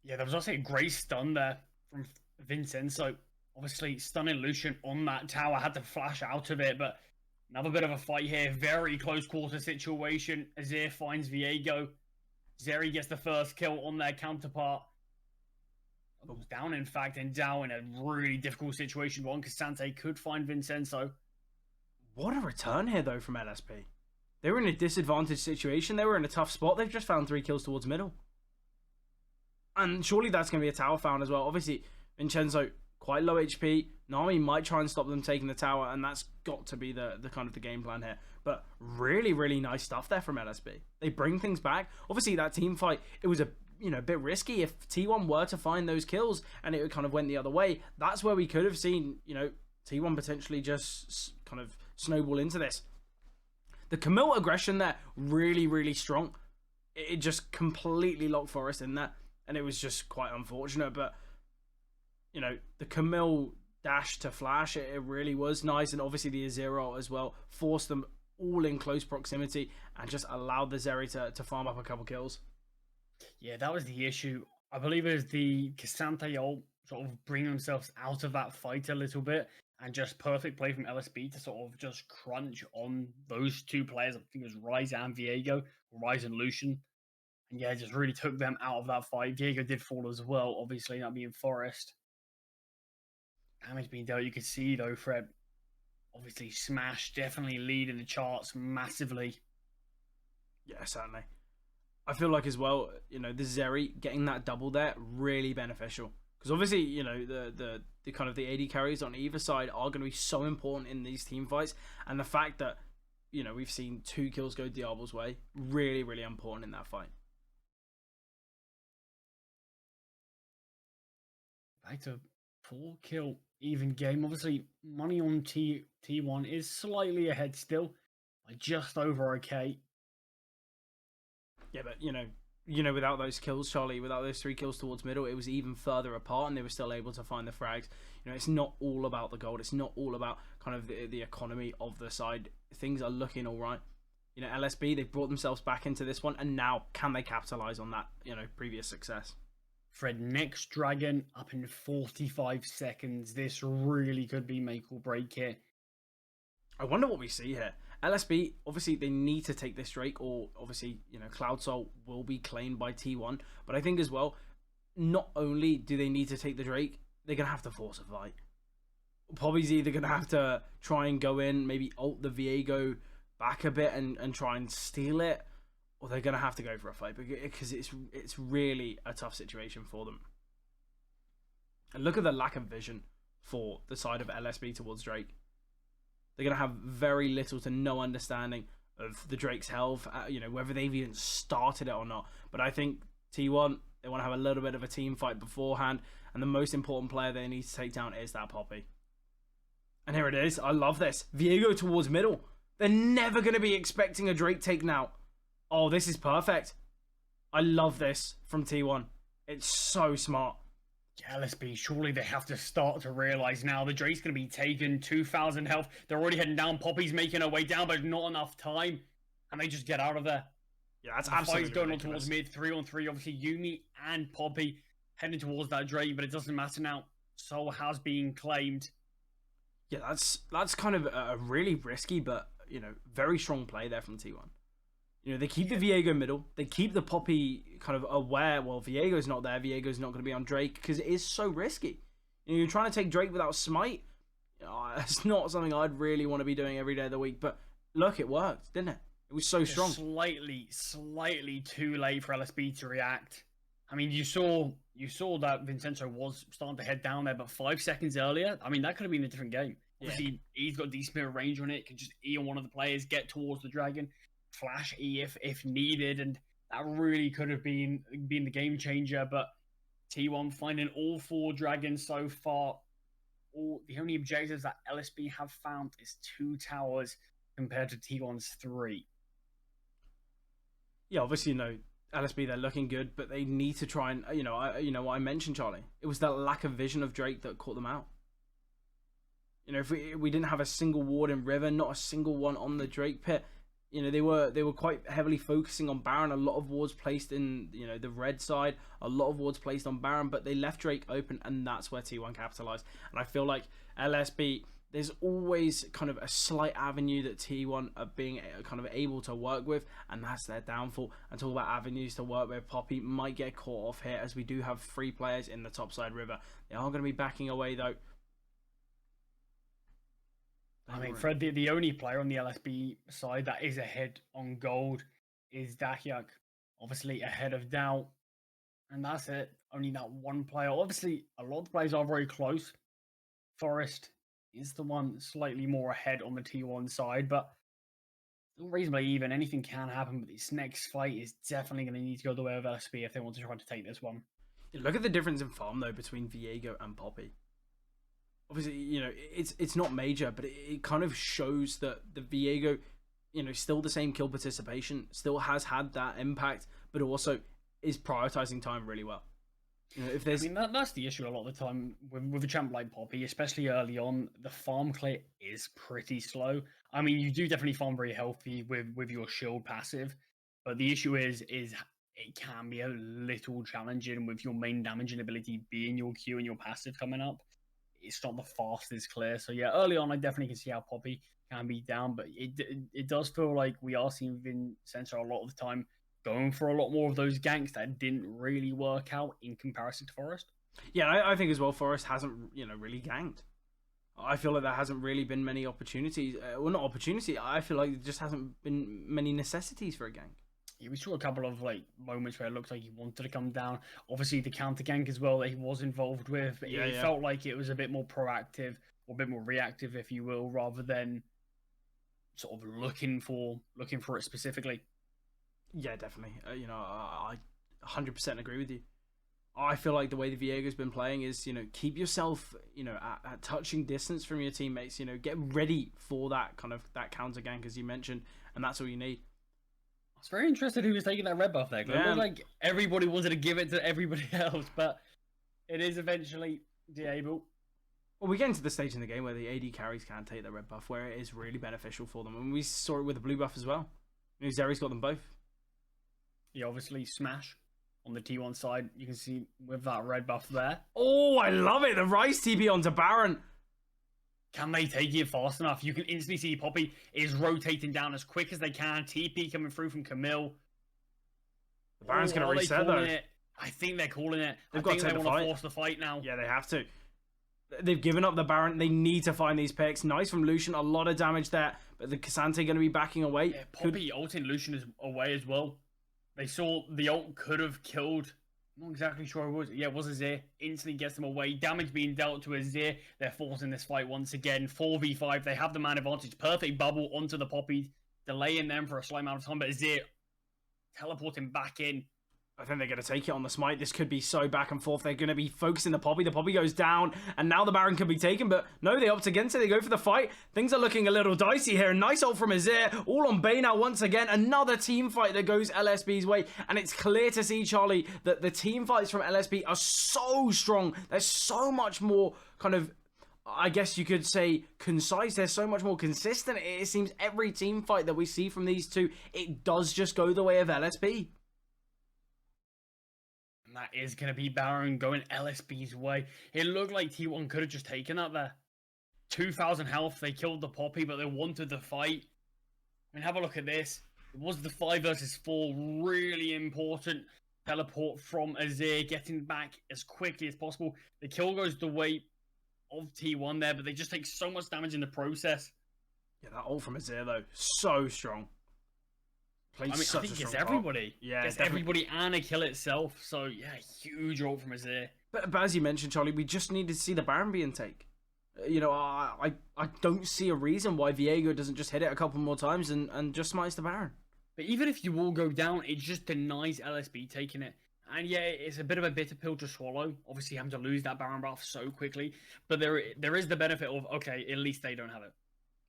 Speaker 2: Yeah, there was also a great stun there from Vincenzo. Obviously, stunning Lucian on that tower. Had to flash out of it, but another bit of a fight here. Very close quarter situation. Azir finds Viego. Zeri gets the first kill on their counterpart. Down, in fact, and down in a really difficult situation. One, Cassante could find Vincenzo.
Speaker 1: What a return here, though, from LSB. They were in a disadvantaged situation. They were in a tough spot. They've just found 3 kills towards middle. And surely that's going to be a tower found as well. Obviously, Vincenzo, quite low HP. Nami might try and stop them taking the tower, and that's got to be the kind of the game plan here. But really, really nice stuff there from LSB. They bring things back. Obviously, that team fight, it was a bit risky. If T1 were to find those kills and it kind of went the other way, that's where we could have seen, T1 potentially just kind of snowball into this. The Camille aggression there, really, really strong. It just completely locked Forest in there, and it was just quite unfortunate. But, the Camille dash to flash, it really was nice. And obviously the Azir as well forced them all in close proximity and just allowed the Zeri to farm up a couple kills.
Speaker 2: Yeah, that was the issue. I believe it was the Cassante ult sort of bring themselves out of that fight a little bit, and just perfect play from LSB to sort of just crunch on those two players. I think it was Ryze and Viego, Ryze and Lucian. And yeah, just really took them out of that fight. Viego did fall as well, obviously, that being Forest. Damage being dealt, you could see though, Fred. Obviously, Smash definitely leading the charts massively.
Speaker 1: Yeah, certainly. I feel like as well, the Zeri getting that double there, really beneficial. Because obviously, the kind of the AD carries on either side are going to be so important in these team fights. And the fact that, we've seen 2 kills go Diablo's way, really, really important in that fight.
Speaker 2: Back to 4 kill even game. Obviously, money on T1 is slightly ahead still, by just over a K.
Speaker 1: Yeah, but without those kills, Charlie, without those 3 kills towards middle, it was even further apart, and they were still able to find the frags. It's not all about the gold. It's not all about kind of the economy of the side. Things are looking all right. LSB, they've brought themselves back into this one, and now can they capitalize on that, previous success?
Speaker 2: Fred, next dragon up in 45 seconds. This really could be make or break here.
Speaker 1: I wonder what we see here. LSB, obviously, they need to take this Drake, or obviously, Cloud Soul will be claimed by T1. But I think as well, not only do they need to take the Drake, they're going to have to force a fight. Poppy's either going to have to try and go in, maybe ult the Viego back a bit and try and steal it, or they're going to have to go for a fight, because it's really a tough situation for them. And look at the lack of vision for the side of LSB towards Drake. They're going to have very little to no understanding of the Drake's health, whether they've even started it or not. But I think T1, they want to have a little bit of a team fight beforehand, and the most important player they need to take down is that Poppy. And here it is. I love this. Viego towards middle. They're never going to be expecting a Drake take now. Oh, this is perfect. I love this from T1. It's so smart.
Speaker 2: Yeah, LSB, surely they have to start to realise now the Drake's going to be taken, 2,000 health. They're already heading down. Poppy's making her way down, but not enough time. And they just get out of there.
Speaker 1: Yeah, that's absolutely
Speaker 2: going
Speaker 1: ridiculous.
Speaker 2: On towards mid, 3-on-3. Obviously, Yuumi and Poppy heading towards that Drake, but it doesn't matter now. Soul has been claimed.
Speaker 1: Yeah, that's kind of a really risky, but, very strong play there from T1. They keep the Viego middle. They keep the Poppy kind of aware. Well, Viego's not there. Viego's not going to be on Drake because it is so risky. You're trying to take Drake without Smite. It's not something I'd really want to be doing every day of the week. But look, it worked, didn't it? It was so strong.
Speaker 2: Slightly too late for LSB to react. I mean, you saw that Vincenzo was starting to head down there, but 5 seconds earlier, I mean, that could have been a different game. Obviously, he's got decent bit of range on it. Can just E on one of the players, get towards the dragon. flash E if needed, and that really could have been the game changer. But T1 finding all 4 dragons so far. The only objectives that LSB have found is 2 towers compared to T1's 3.
Speaker 1: Yeah, obviously, LSB, they're looking good, but they need to try and, what I mentioned, Charlie. It was that lack of vision of Drake that caught them out. If we didn't have a single ward in River, not a single one on the Drake pit, they were quite heavily focusing on Baron. A lot of wards placed in, the red side, a lot of wards placed on Baron, but they left Drake open, and that's where T1 capitalized. And I feel like LSB, there's always kind of a slight avenue that T1 are being kind of able to work with, and that's their downfall. And talk about avenues to work with, Poppy might get caught off here, as we do have 3 players in the topside River. They are going to be backing away, though.
Speaker 2: I mean, Fred, the only player on the LSB side that is ahead on gold is Dakiak, obviously ahead of Dow, and that's it. Only that one player. Obviously, a lot of the players are very close. Forest is the one slightly more ahead on the T1 side, but still reasonably even. Anything can happen, but this next fight is definitely going to need to go the way of LSB if they want to try to take this one.
Speaker 1: Look at the difference in farm, though, between Viego and Poppy. Obviously, it's not major, but it kind of shows that the Viego, still the same kill participation, still has had that impact, but also is prioritizing time really well. If there's,
Speaker 2: I mean, that's the issue a lot of the time with a champ like Poppy, especially early on. The farm clear is pretty slow. I mean, you do definitely farm very healthy with your shield passive, but the issue is it can be a little challenging with your main damaging ability being your Q and your passive coming up. It's not the fastest clear. So yeah, early on, I definitely can see how Poppy can be down, but it does feel like we are seeing Vincenter a lot of the time going for a lot more of those ganks that didn't really work out in comparison to Forest.
Speaker 1: Yeah, I think as well, Forest hasn't, really ganked. I feel like there hasn't really been many opportunities. Well, not opportunity. I feel like there just hasn't been many necessities for a gank.
Speaker 2: Yeah, we saw a couple of moments where it looked like he wanted to come down. Obviously, the counter gank as well that he was involved with. But it felt like it was a bit more proactive or a bit more reactive, if you will, rather than sort of looking for it specifically.
Speaker 1: Yeah, definitely. I 100% agree with you. I feel like the way the Viego's been playing is, keep yourself, at touching distance from your teammates. Get ready for that counter gank, as you mentioned, and that's all you need.
Speaker 2: I was very interested who was taking that red buff there. It looked like everybody wanted to give it to everybody else, but it is eventually Diable.
Speaker 1: Well, we get into the stage in the game where the AD carries can take the red buff, where it is really beneficial for them, and we saw it with the blue buff as well. Zeri's got them both.
Speaker 2: Yeah, obviously Smash on the T1 side, you can see with that red buff there.
Speaker 1: Oh, I love it! The Rice TP onto Baron.
Speaker 2: Can they take it fast enough? You can instantly see Poppy is rotating down as quick as they can. TP coming through from Camille.
Speaker 1: The Baron's going to reset, though.
Speaker 2: I think they're calling it.
Speaker 1: They've got to take the fight.
Speaker 2: Force the fight now.
Speaker 1: Yeah, they have to. They've given up the Baron. They need to find these picks. Nice from Lucian. A lot of damage there. But the K'Sante going to be backing away.
Speaker 2: Yeah, Poppy ulting Lucian is away as well. They saw the ult could have killed. I'm not exactly sure it was. Yeah, it was Azir. Instantly gets them away. Damage being dealt to Azir. They're forcing this fight once again. 4v5. They have the man advantage. Perfect bubble onto the Poppy. Delaying them for a slight amount of time. But Azir teleporting back in.
Speaker 1: I think they're going to take it on the smite. This could be so back and forth. They're going to be focusing the Poppy. The Poppy goes down, and now the Baron could be taken, but no, they opt against it. They go for the fight. Things are looking a little dicey here. Nice ult from Azir. All on Bay now once again. Another team fight that goes LSB's way, and it's clear to see, Charlie, that the team fights from LSB are so strong. There's so much more kind of, I guess you could say, concise. They're so much more consistent. It seems every team fight that we see from these two, it does just go the way of LSB.
Speaker 2: That is going to be Baron going LSB's way. It looked like T1 could have just taken that there. 2,000 health. They killed the Poppy, but they wanted the fight. I mean, have a look at this. It was the 5 versus 4. Really important teleport from Azir. Getting back as quickly as possible. The kill goes the way of T1 there, but they just take so much damage in the process.
Speaker 1: Yeah, that ult from Azir, though. So strong.
Speaker 2: I think it's everybody.
Speaker 1: Yeah,
Speaker 2: it's everybody and a kill itself. So yeah, huge ult from Azir.
Speaker 1: But as you mentioned, Charlie, we just need to see the Baron being take. I don't see a reason why Viego doesn't just hit it a couple more times and just smites the Baron.
Speaker 2: But even if you all go down, it just denies LSB taking it. And yeah, it's a bit of a bitter pill to swallow. Obviously, having to lose that Baron buff so quickly. But there is the benefit of, okay, at least they don't have it.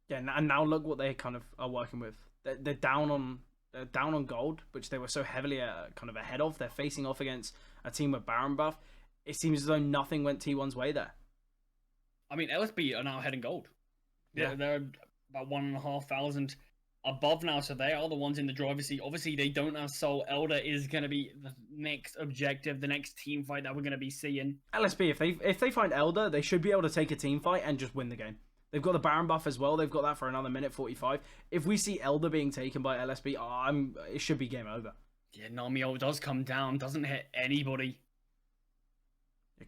Speaker 1: Yeah, and now look what they kind of are working with. They're down on gold, which they were so heavily kind of ahead of. They're facing off against a team with Baron buff. It seems as though nothing went T1's way there.
Speaker 2: I mean, LSB are now heading gold.
Speaker 1: Yeah.
Speaker 2: They're about 1,500 above now, so they are the ones in the driver's seat. Obviously, they don't have Soul. Elder is going to be the next objective, the next team fight that we're going to be seeing.
Speaker 1: LSB, if they find Elder, they should be able to take a team fight and just win the game. They've got the Baron buff as well. They've got that for another minute 45. If we see Elder being taken by LSB, it should be game over.
Speaker 2: Yeah, Namiel does come down, doesn't hit anybody.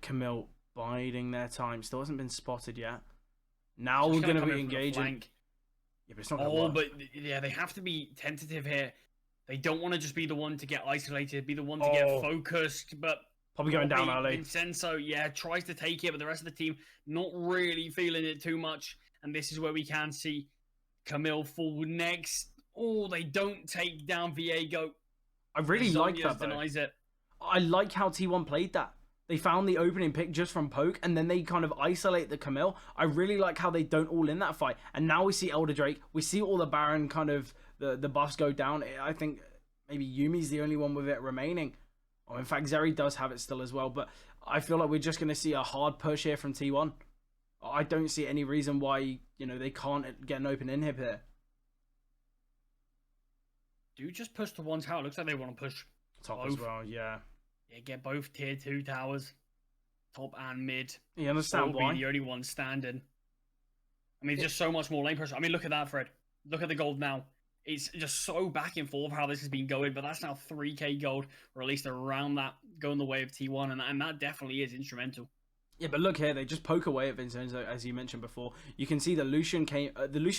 Speaker 1: Camille biding their time. Still hasn't been spotted yet. Now we're going to be engaging. Yeah, but it's not going to work.
Speaker 2: But yeah, they have to be tentative here. They don't want to just be the one to get isolated, be the one to get focused, but...
Speaker 1: Probably going down early.
Speaker 2: Vincenzo, yeah, tries to take it, but the rest of the team not really feeling it too much. And this is where we can see Camille fall next. Oh, they don't take down Viego.
Speaker 1: I really like that, though.
Speaker 2: Denies it.
Speaker 1: I like how T1 played that. They found the opening pick just from poke, and then they kind of isolate the Camille. I really like how they don't all in that fight. And now we see Elder Drake. We see all the Baron kind of, the buffs go down. I think maybe Yumi's the only one with it remaining. Oh, in fact, Zeri does have it still as well. But I feel like we're just going to see a hard push here from T1. I don't see any reason why, they can't get an open inhib here.
Speaker 2: Do just push to one tower. Looks like they want to push
Speaker 1: top
Speaker 2: both.
Speaker 1: As well, yeah.
Speaker 2: Yeah, get both tier 2 towers, top and mid.
Speaker 1: You understand why?
Speaker 2: Be the only one standing. I mean, just so much more lane pressure. I mean, look at that, Fred. Look at the gold now. It's just so back and forth how this has been going, but that's now 3k gold, or at least around that, going the way of T1, and that definitely is instrumental.
Speaker 1: Yeah, but look here, they just poke away at Vincenzo, as you mentioned before. You can see the Lucian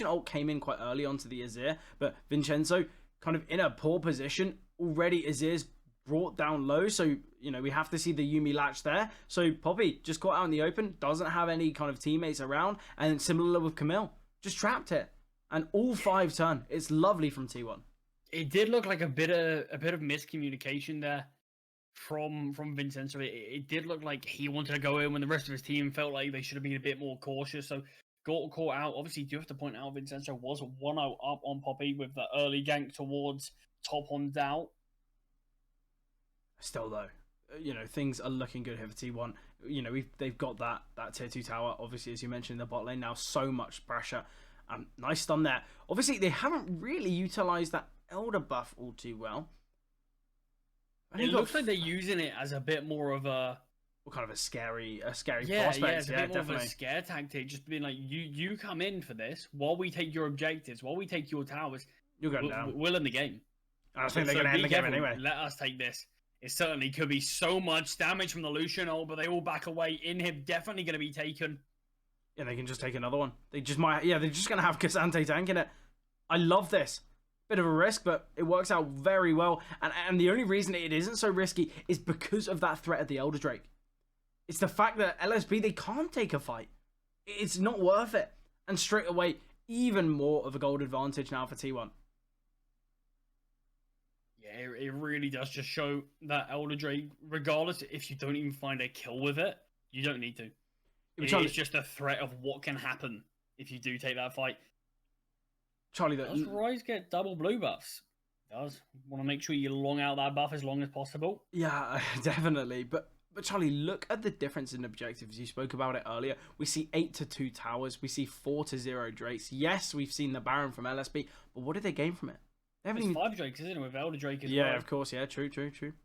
Speaker 1: ult came in quite early onto the Azir, but Vincenzo kind of in a poor position. Already Azir's brought down low, so we have to see the Yuumi latch there. So Poppy just got out in the open, doesn't have any kind of teammates around, and similar with Camille, just trapped it, and all 5 turn. It's lovely from T1.
Speaker 2: It did look like a bit of miscommunication there from Vincenzo. It did look like he wanted to go in when the rest of his team felt like they should have been a bit more cautious. So got caught out. Obviously, you do have to point out Vincenzo was 1-0 up on Poppy with the early gank towards top on Doubt.
Speaker 1: Still though, things are looking good here for T1. They've got that tier 2 tower, obviously, as you mentioned, in the bot lane now. So much pressure. Nice stun there. Obviously, they haven't really utilized that Elder buff all too well.
Speaker 2: It looks like they're using it as a bit more of a...
Speaker 1: What kind of a scary prospect.
Speaker 2: Yeah, it's a bit more of a scare tactic. Just being like, you come in for this, while we take your objectives, while we take your towers,
Speaker 1: you're going down.
Speaker 2: We'll end the game.
Speaker 1: I think they're going to end the game anyway.
Speaker 2: Let us take this. It certainly could be so much damage from the Lucian ult, but they all back away. Inhib definitely going to be taken.
Speaker 1: Yeah, they can just take another one. They just might. Yeah, they're just going to have K'Sante tanking it. I love this. Bit of a risk, but it works out very well. And the only reason it isn't so risky is because of that threat of the Elder Drake. It's the fact that LSB, they can't take a fight. It's not worth it. And straight away, even more of a gold advantage now for T1.
Speaker 2: Yeah, it really does just show that Elder Drake, regardless if you don't even find a kill with it, you don't need to. It's just a threat of what can happen if you do take that fight.
Speaker 1: Charlie,
Speaker 2: does Ryze get double blue buffs? Does. Want to make sure you long out that buff as long as possible.
Speaker 1: Yeah, definitely. But Charlie, look at the difference in objectives. You spoke about it earlier. We see 8-2 towers. We see 4-0 Drakes. Yes, we've seen the Baron from LSB, but what did they gain from it?
Speaker 2: It's 5 Drakes, isn't it, with Elder Drake as well?
Speaker 1: Yeah, of course. Yeah, true.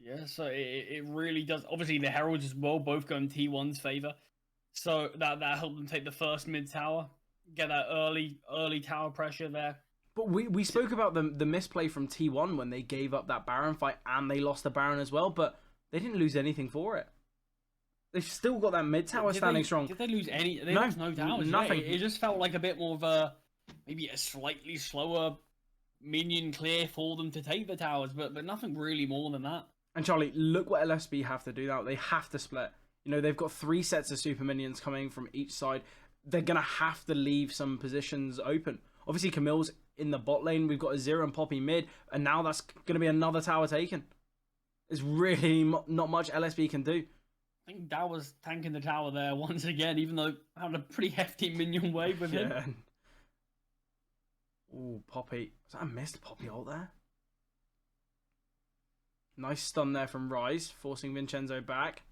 Speaker 2: Yeah, so it really does. Obviously, the Heralds as well both go in T1's favour. So that helped them take the first mid tower, get that early tower pressure there.
Speaker 1: But we spoke about the misplay from T1 when they gave up that Baron fight and they lost the Baron as well, but they didn't lose anything for it. They've still got that mid tower standing strong.
Speaker 2: Did they lose any? They lost no towers.
Speaker 1: Nothing.
Speaker 2: It just felt like a bit more of a maybe a slightly slower minion clear for them to take the towers, but nothing really more than that.
Speaker 1: And Charlie, look what LSB have to do now. They have to split. They've got 3 sets of super minions coming from each side. They're going to have to leave some positions open. Obviously, Camille's in the bot lane. We've got a Zero and Poppy mid, and now that's going to be another tower taken. There's really not much LSB can do.
Speaker 2: I think Dow was tanking the tower there once again, even though I had a pretty hefty minion wave with him.
Speaker 1: Ooh, Poppy. Was that a missed Poppy ult there? Nice stun there from Rise, forcing Vincenzo back.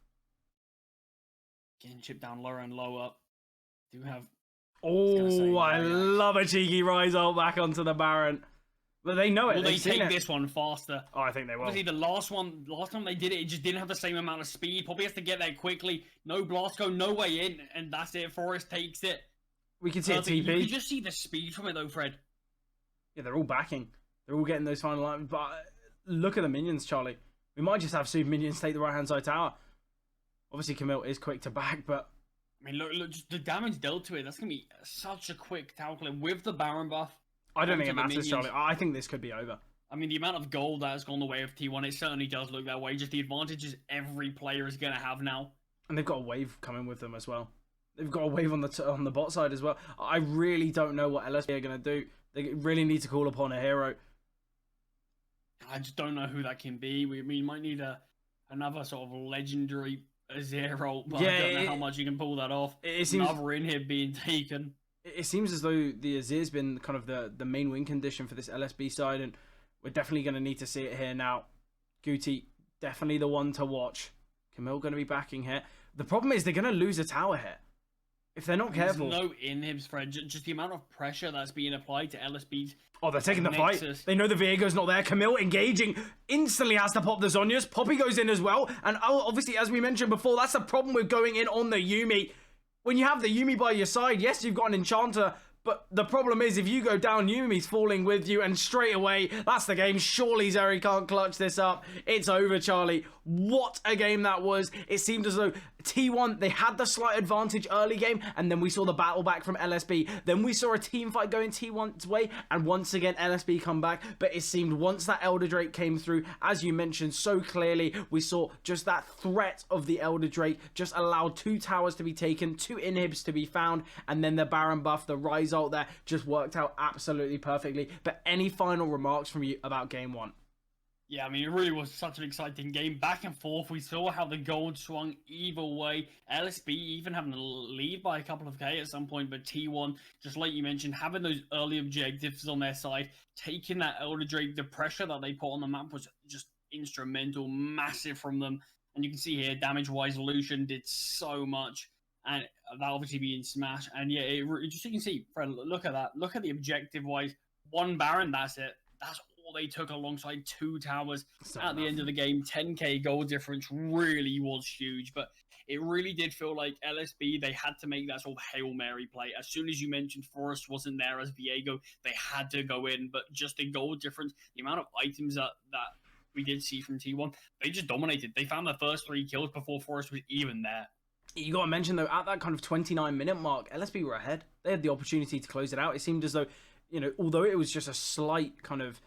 Speaker 2: Getting chipped down lower and lower. Do have...
Speaker 1: Oh, I love a cheeky Rise ult back onto the Baron. But they know it.
Speaker 2: Will they take this one faster?
Speaker 1: Oh, I think they will.
Speaker 2: Obviously, the last time they did it, it just didn't have the same amount of speed. Poppy has to get there quickly. No Blasco, no way in, and that's it. Forest takes it.
Speaker 1: We can see a TP.
Speaker 2: You can just see the speed from it, though, Fred.
Speaker 1: Yeah, they're all backing. They're all getting those final lines. But look at the minions, Charlie. We might just have super minions take the right-hand side tower. Obviously, Camille is quick to back, but...
Speaker 2: I mean, look, just the damage dealt to it. That's going to be such a quick tower clip with the Baron buff.
Speaker 1: I don't think it matters, Charlie. I think this could be over.
Speaker 2: I mean, the amount of gold that has gone the way of T1, it certainly does look that way. Just the advantages every player is going to have now.
Speaker 1: And they've got a wave coming with them as well. They've got a wave on the bot side as well. I really don't know what LSB are going to do. They really need to call upon a hero.
Speaker 2: I just don't know who that can be. We might need another sort of legendary Zero, but I don't know how much you can pull that off.
Speaker 1: It seems
Speaker 2: another inhib being taken.
Speaker 1: It seems as though the Azir's been kind of the main win condition for this LSB side, and we're definitely going to need to see it here now. Guti, definitely the one to watch. Camille going to be backing here. The problem is they're going to lose a tower here. If they're not careful.
Speaker 2: There's no inhibs, Fred. Just the amount of pressure that's being applied to LSB's.
Speaker 1: Oh, they're taking the fight. They know the Viego's not there. Camille engaging. Instantly has to pop the Zhonya's. Poppy goes in as well. And obviously, as we mentioned before, that's the problem with going in on the Yuumi. When you have the Yuumi by your side, yes, you've got an Enchanter, but the problem is if you go down, Yuumi's falling with you, and straight away, that's the game. Surely Zeri can't clutch this up. It's over, Charlie. What a game that was. It seemed as though T1, they had the slight advantage early game, and then we saw the battle back from LSB. Then we saw a team fight going T1's way, and once again, LSB come back. But it seemed once that Elder Drake came through, as you mentioned so clearly, we saw just that threat of the Elder Drake just allowed 2 towers to be taken, 2 inhibs to be found, and then the Baron buff, the Rise ult there, just worked out absolutely perfectly. But any final remarks from you about game 1?
Speaker 2: Yeah, I mean, it really was such an exciting game. Back and forth, we saw how the gold swung either way. LSB even having a lead by a couple of K at some point, but T1, just like you mentioned, having those early objectives on their side, taking that Elder Drake, the pressure that they put on the map was just instrumental, massive from them. And you can see here, damage-wise, Lucian did so much, and that obviously being smashed. And yeah, just you can see, Fred, look at that. Look at the objective-wise. 1 Baron, that's it. That's all they took alongside 2 towers at the end of the game. 10k goal difference really was huge, but it really did feel like LSB, they had to make that sort of Hail Mary play. As soon as you mentioned Forest wasn't there as Viego, they had to go in, but just the goal difference, the amount of items that we did see from T1, they just dominated. They found the first 3 kills before Forest was even there.
Speaker 1: You got to mention, though, at that kind of 29-minute mark, LSB were ahead. They had the opportunity to close it out. It seemed as though, you know, although it was just a slight kind of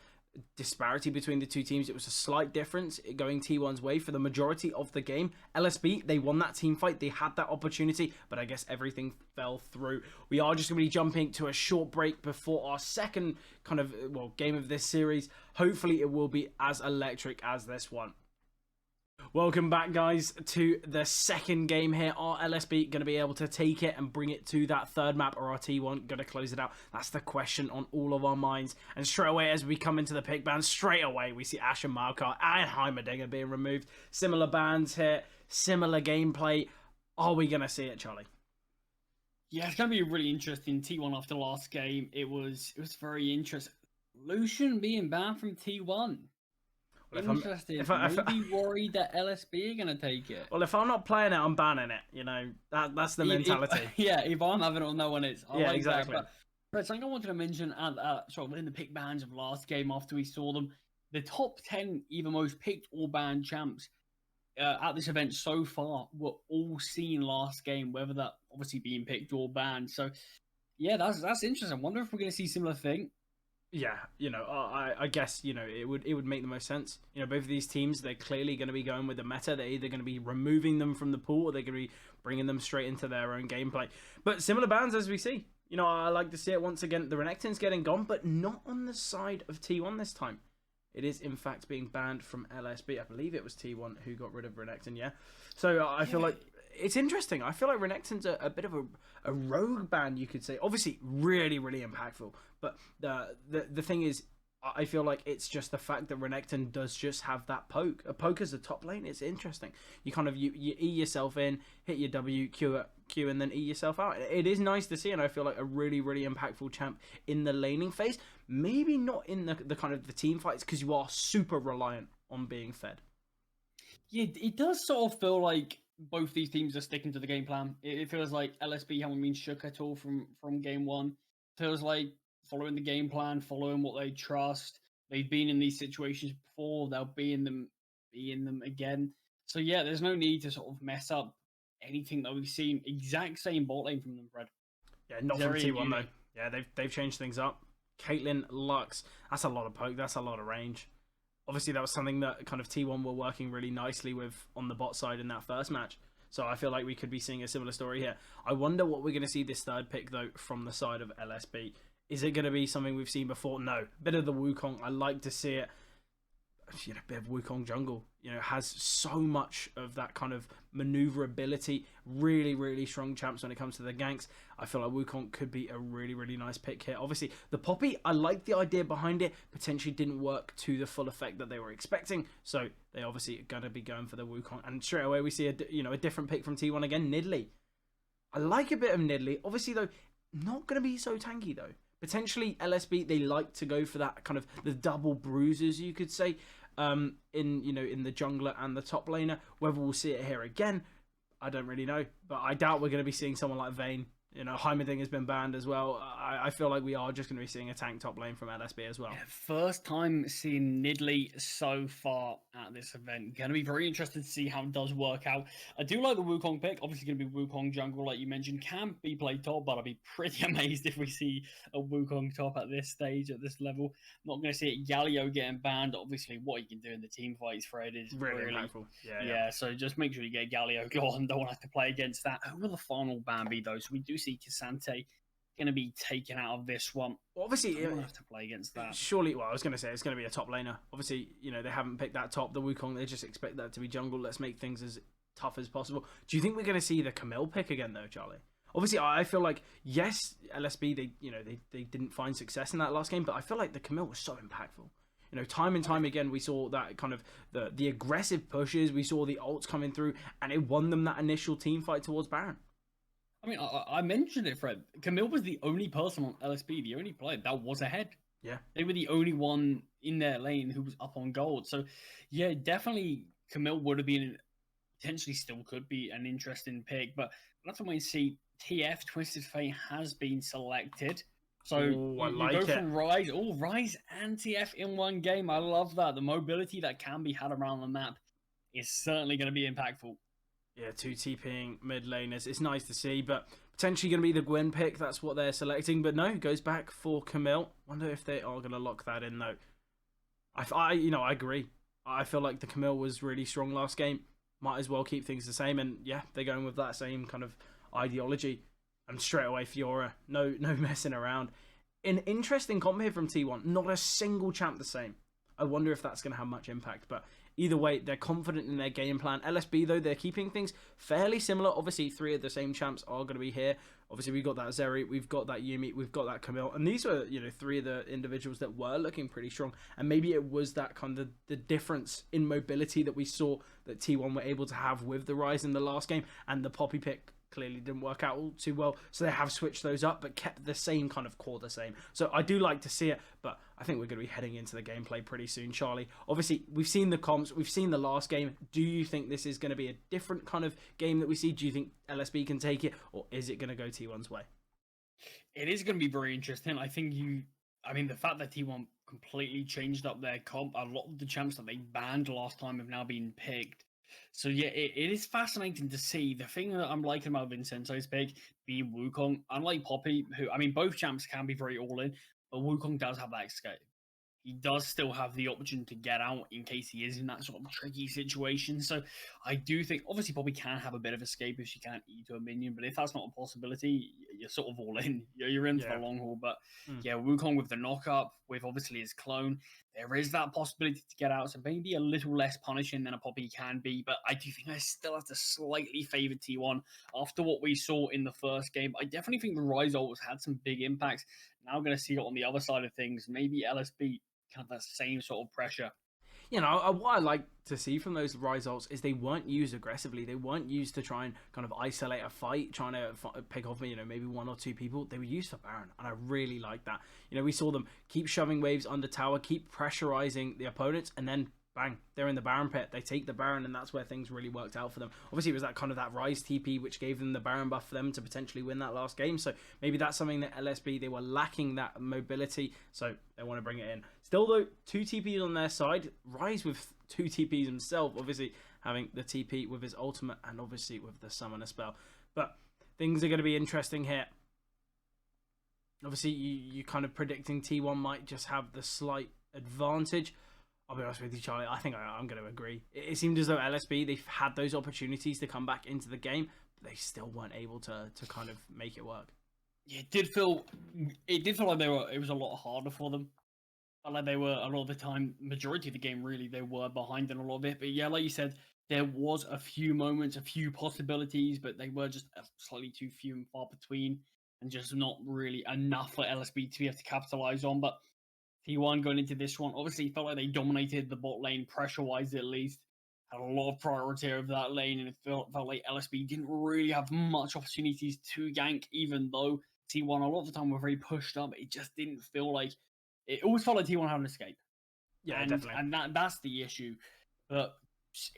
Speaker 1: disparity between the 2 teams, it was a slight difference going T1's way for the majority of the game. LSB, they won that team fight. They had that opportunity, but I guess everything fell through. We are just going to be jumping to a short break before our second kind of, well, game of this series. Hopefully it will be as electric as this one. Welcome back, guys, to the second game here. Are LSB going to be able to take it and bring it to that third map, or are T1 going to close it out? That's the question on all of our minds. And straight away, as we come into the pick bans, straight away, we see Ash and Markar and Heimerdinger being removed. Similar bans here, similar gameplay. Are we going to see it, Charlie?
Speaker 2: Yeah, it's going to be really interesting. T1 after the last game, it was very interesting. Lucian being banned from T1. Interesting. Maybe worried that LSB are going to take it.
Speaker 1: Well, if I'm not playing it, I'm banning it. You know, that's the mentality.
Speaker 2: If I'm having it, no one is.
Speaker 1: Yeah, like exactly.
Speaker 2: But something I wanted to mention sort of in the pick bans of last game after we saw them, the top 10 even most picked or banned champs at this event so far were all seen last game, whether that obviously being picked or banned. So, yeah, that's interesting. I wonder if we're going to see a similar thing.
Speaker 1: Yeah, you know, I guess, you know, it would make the most sense. You know, both of these teams, they're clearly going to be going with the meta. They're either going to be removing them from the pool, or they're going to be bringing them straight into their own gameplay. But similar bans as we see. You know, I like to see it once again. The Renekton's getting gone, but not on the side of T1 this time. It is, in fact, being banned from LSB. I believe it was T1 who got rid of Renekton, yeah? So I feel like it's interesting. I feel like Renekton's a bit of a rogue ban, you could say. Obviously, really, really impactful. But the thing is, I feel like it's just the fact that Renekton does just have that poke. A poke as a top lane, it's interesting. You kind of, you E yourself in, hit your W, Q, and then E yourself out. It is nice to see, and I feel like a really, really impactful champ in the laning phase. Maybe not in the kind of the team fights, because you are super reliant on being fed.
Speaker 2: Yeah, it does sort of feel like both these teams are sticking to the game plan. It feels like LSB haven't been shook at all from game one. Feels like following the game plan, following what they trust. They've been in these situations before. They'll be in them again. So yeah, there's no need to sort of mess up anything that we've seen. Exact same bot lane from them, Fred.
Speaker 1: Yeah, not from T1 though. Yeah, they've changed things up. Caitlyn, Lux, that's a lot of poke. That's a lot of range. Obviously, that was something that kind of T1 were working really nicely with on the bot side in that first match. So I feel like we could be seeing a similar story here. I wonder what we're going to see this third pick, though, from the side of LSB. Is it going to be something we've seen before? No. Bit of the Wukong. I like to see it. You know, a bit of Wukong jungle. You know, has so much of that kind of maneuverability. Really, really strong champs when it comes to the ganks. I feel like Wukong could be a really, really nice pick here. Obviously, the Poppy, I like the idea behind it. Potentially didn't work to the full effect that they were expecting. So they obviously are going to be going for the Wukong. And straight away we see a different pick from T1 again. Nidalee. I like a bit of Nidalee. Obviously, though, not going to be so tanky, though. Potentially LSB, they like to go for that kind of the double bruises, you could say, in the jungler and the top laner. Whether we'll see it here again, I don't really know, but I doubt we're going to be seeing someone like Vayne. You know, Heimerdinger has been banned as well. I feel like we are just going to be seeing a tank top lane from LSB as well.
Speaker 2: Yeah, first time seeing Nidalee so far at this event. Going to be very interested to see how it does work out. I do like the Wukong pick. Obviously going to be Wukong jungle, like you mentioned. Can be played top, but I'll be pretty amazed if we see a Wukong top at this stage, at this level. Not going to see it. Galio getting banned. Obviously, what you can do in the team fights, Fred, is
Speaker 1: really impactful.
Speaker 2: Yeah, so just make sure you get Galio gone. Don't want to have to play against that. Who will the final ban be, though? So we do see K'Sante going to be taken out of this one.
Speaker 1: Obviously,
Speaker 2: you have to play against that.
Speaker 1: Surely, well, I was going to say it's going to be a top laner. Obviously, you know, they haven't picked that top, the Wukong. They just expect that to be jungle. Let's make things as tough as possible. Do you think we're going to see the Camille pick again, though, Charlie? Obviously, I feel like, yes, LSB, they didn't find success in that last game, but I feel like the Camille was so impactful. You know, time and time again, we saw that kind of the aggressive pushes. We saw the ults coming through, and it won them that initial team fight towards Baron.
Speaker 2: I mean, I mentioned it, Fred. Camille was the only person on LSB, the only player that was ahead.
Speaker 1: Yeah.
Speaker 2: They were the only one in their lane who was up on gold. So, yeah, definitely Camille would have been, potentially still could be an interesting pick. But that's when we see TF, Twisted Fate, has been selected. So you go from Rise, Rise and TF in one game. I love that. The mobility that can be had around the map is certainly going to be impactful.
Speaker 1: Yeah, 2 TPing mid laners. It's nice to see, but potentially going to be the Gwen pick. That's what they're selecting. But no, goes back for Camille. Wonder if they are going to lock that in, though. I agree. I feel like the Camille was really strong last game. Might as well keep things the same. And yeah, they're going with that same kind of ideology. And straight away, Fiora. No messing around. An interesting comp here from T1. Not a single champ the same. I wonder if that's going to have much impact. But either way, they're confident in their game plan. LSB, though, they're keeping things fairly similar. Obviously, 3 of the same champs are going to be here. Obviously, we've got that Zeri, we've got that Yuumi, we've got that Camille. And these were, 3 of the individuals that were looking pretty strong. And maybe it was that kind of the difference in mobility that we saw that T1 were able to have with the Rise in the last game. And the Poppy pick clearly didn't work out all too well, so they have switched those up but kept the same kind of core the same. So I do like to see it, but I think we're going to be heading into the gameplay pretty soon. Charlie, obviously we've seen the comps, we've seen the last game. Do you think this is going to be a different kind of game that we see? Do you think LSB can take it, or is it going to go T1's way?
Speaker 2: It is going to be very interesting. I think the fact that T1 completely changed up their comp, a lot of the champs that they banned last time have now been picked. So yeah, it is fascinating to see. The thing that I'm liking about Vincenzo's pick being Wukong, unlike Poppy, who, both champs can be very all-in, but Wukong does have that escape. He does still have the option to get out in case he is in that sort of tricky situation. So I do think, obviously, Poppy can have a bit of escape if she can't eat to a minion, but if that's not a possibility, you're sort of all in. You're in for the long haul. But yeah, Wukong with the knock-up, with obviously his clone, there is that possibility to get out. So maybe a little less punishing than a Poppy can be. But I do think I still have to slightly favor T1 after what we saw in the first game. I definitely think the Rise always had some big impacts. Now I'm going to see it on the other side of things. Maybe LSB kind of that same sort of pressure.
Speaker 1: You know, what I like to see from those Rise ults is they weren't used aggressively. They weren't used to try and kind of isolate a fight, trying to pick off, you know, maybe 1 or 2 people. They were used for Baron, and I really like that. You know, we saw them keep shoving waves under tower, keep pressurizing the opponents, and then bang, they're in the Baron pit. They take the Baron, and that's where things really worked out for them. Obviously, it was that kind of that Rise TP which gave them the Baron buff for them to potentially win that last game. So maybe that's something that LSB, they were lacking that mobility, so they want to bring it in. Still, though, 2 TPs on their side. Rise with 2 TPs himself, obviously having the TP with his ultimate and obviously with the summoner spell. But things are going to be interesting here. Obviously, you kind of predicting T1 might just have the slight advantage. I'll be honest with you, Charlie, I think I'm going to agree. It seemed as though LSB, they've had those opportunities to come back into the game, but they still weren't able to kind of make it work.
Speaker 2: Yeah, it did feel like it was a lot harder for them. Like they were, a lot of the time, majority of the game, really, they were behind in a lot of it. But yeah, like you said, there was a few moments, a few possibilities, but they were just slightly too few and far between, and just not really enough for LSB to be able to capitalize on. But T1 going into this one, obviously felt like they dominated the bot lane pressure-wise at least. Had a lot of priority over that lane, and it felt like LSB didn't really have much opportunities to gank, even though T1 a lot of the time were very pushed up. It just didn't feel like... It always felt like T1 had an escape.
Speaker 1: Yeah, definitely.
Speaker 2: And that's the issue. But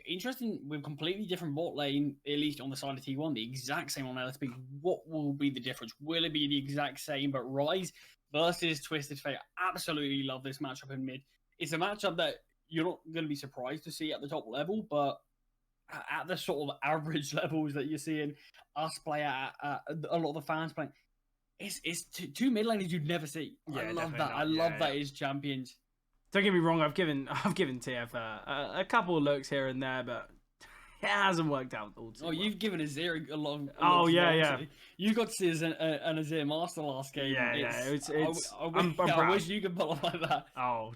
Speaker 2: interesting, with completely different bot lane, at least on the side of T1, the exact same on LSB. What will be the difference? Will it be the exact same? But Rise versus Twisted Fate, I absolutely love this matchup in mid. It's a matchup that you're not going to be surprised to see at the top level, but at the sort of average levels that you're seeing us play at, a lot of the fans playing, it's 2 mid laners you'd never see.
Speaker 1: Yeah,
Speaker 2: I love that. I love that as champions.
Speaker 1: Don't get me wrong, I've given TF a couple of looks here and there, but it hasn't worked out all too well.
Speaker 2: You've given Azir a lot.
Speaker 1: Oh yeah.
Speaker 2: You got to see an Azir master last game.
Speaker 1: I
Speaker 2: wish you could pull off like that.
Speaker 1: Oh,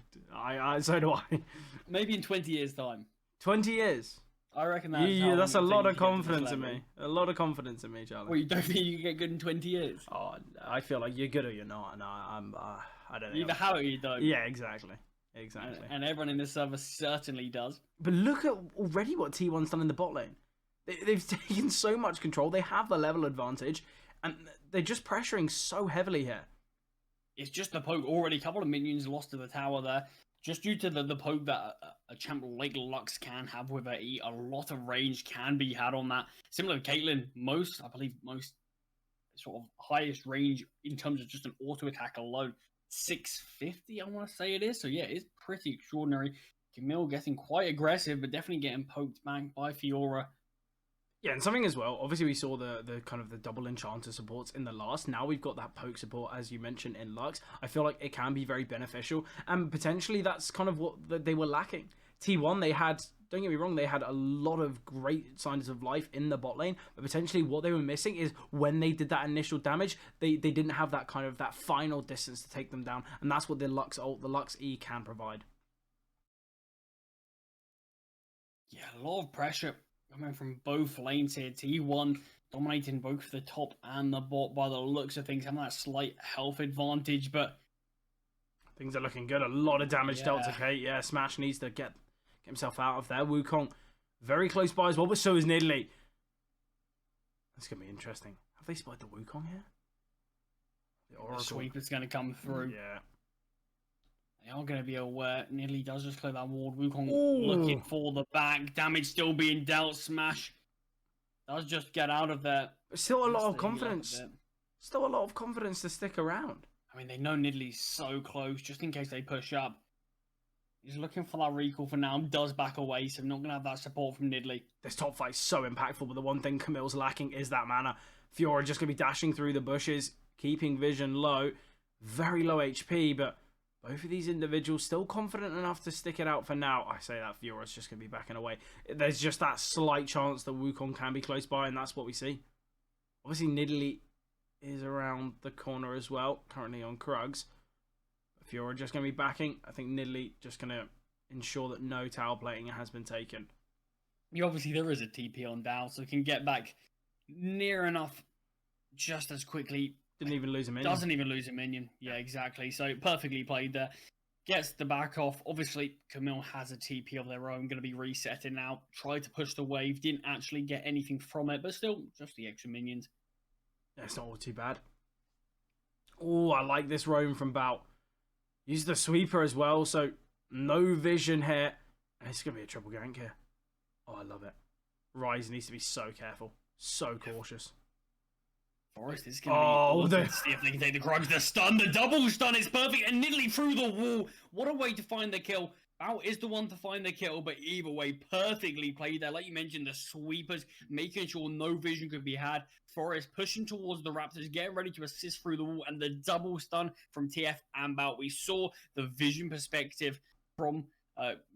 Speaker 1: so do I.
Speaker 2: Maybe in 20 years' time.
Speaker 1: 20 years.
Speaker 2: I reckon that's
Speaker 1: a lot of confidence in me. A lot of confidence in me, Charlie.
Speaker 2: Well, you don't think you can get good in 20 years?
Speaker 1: Oh, I feel like you're good or you're not, and I don't know.
Speaker 2: You either have it or you don't.
Speaker 1: Yeah, exactly.
Speaker 2: And everyone in this server certainly does.
Speaker 1: But look at already what T1's done in the bot lane. They've taken so much control. They have the level advantage, and they're just pressuring so heavily here.
Speaker 2: It's just the poke. Already a couple of minions lost to the tower there. Just due to the poke that a champ like Lux can have with her E, a lot of range can be had on that. Similar to Caitlyn, I believe most sort of highest range in terms of just an auto attack alone. 650, I want to say it is. So yeah, it's pretty extraordinary. Camille getting quite aggressive, but definitely getting poked back by Fiora.
Speaker 1: Yeah, and something as well. Obviously, we saw the kind of the double enchanter supports in the last. Now we've got that poke support, as you mentioned, in Lux. I feel like it can be very beneficial, and potentially that's kind of what they were lacking. T1, they had, don't get me wrong, they had a lot of great signs of life in the bot lane, but potentially what they were missing is when they did that initial damage, they didn't have that kind of that final distance to take them down, and that's what the Lux ult, the Lux E can provide.
Speaker 2: Yeah, a lot of pressure coming from both lanes here. T1 dominating both the top and the bot by the looks of things, having that slight health advantage, but
Speaker 1: things are looking good. A lot of damage dealt to Kate. Yeah, Smash needs to get himself out of there. Wukong very close by as well, but so is Nidalee. That's going to be interesting. Have they spotted the Wukong here?
Speaker 2: The sweep is going to come through.
Speaker 1: Yeah.
Speaker 2: They are going to be aware. Nidalee does just clear that ward. Wukong looking for the back. Damage still being dealt. Smash does just get out of there.
Speaker 1: But still a lot of confidence. Still a lot of confidence to stick around.
Speaker 2: I mean, they know Nidalee's so close, just in case they push up. He's looking for that recall for now. Does back away, so not going to have that support from Nidalee.
Speaker 1: This top fight's so impactful, but the one thing Camille's lacking is that mana. Fiora just going to be dashing through the bushes, keeping vision low. Very low HP, but both of these individuals still confident enough to stick it out for now. I say that Fiora's just going to be backing away. There's just that slight chance that Wukong can be close by, and that's what we see. Obviously, Nidalee is around the corner as well, currently on Krugs. Fiora just going to be backing. I think Nidalee just going to ensure that no tower plating has been taken.
Speaker 2: Yeah, obviously, there is a TP on Dow, so can get back near enough just as quickly.
Speaker 1: Didn't even lose a minion.
Speaker 2: Doesn't even lose a minion. Yeah, exactly. So perfectly played there. Gets the back off. Obviously, Camille has a TP of their own. Going to be resetting now. Tried to push the wave. Didn't actually get anything from it, but still, just the extra minions.
Speaker 1: Yeah, it's not all too bad. Oh, I like this roam from Bout. Use the sweeper as well, so no vision here. And it's going to be a triple gank here. Oh, I love it. Ryze needs to be so careful. So cautious.
Speaker 2: Forest is going to be...
Speaker 1: Let's
Speaker 2: see if they can take the Krugs. The stun, the double stun is perfect. And Nidalee through the wall. What a way to find the kill. Bout is the one to find the kill, but either way, perfectly played there. Like you mentioned, the sweepers, making sure no vision could be had. Forest pushing towards the Raptors, getting ready to assist through the wall, and the double stun from TF and Bout. We saw the vision perspective from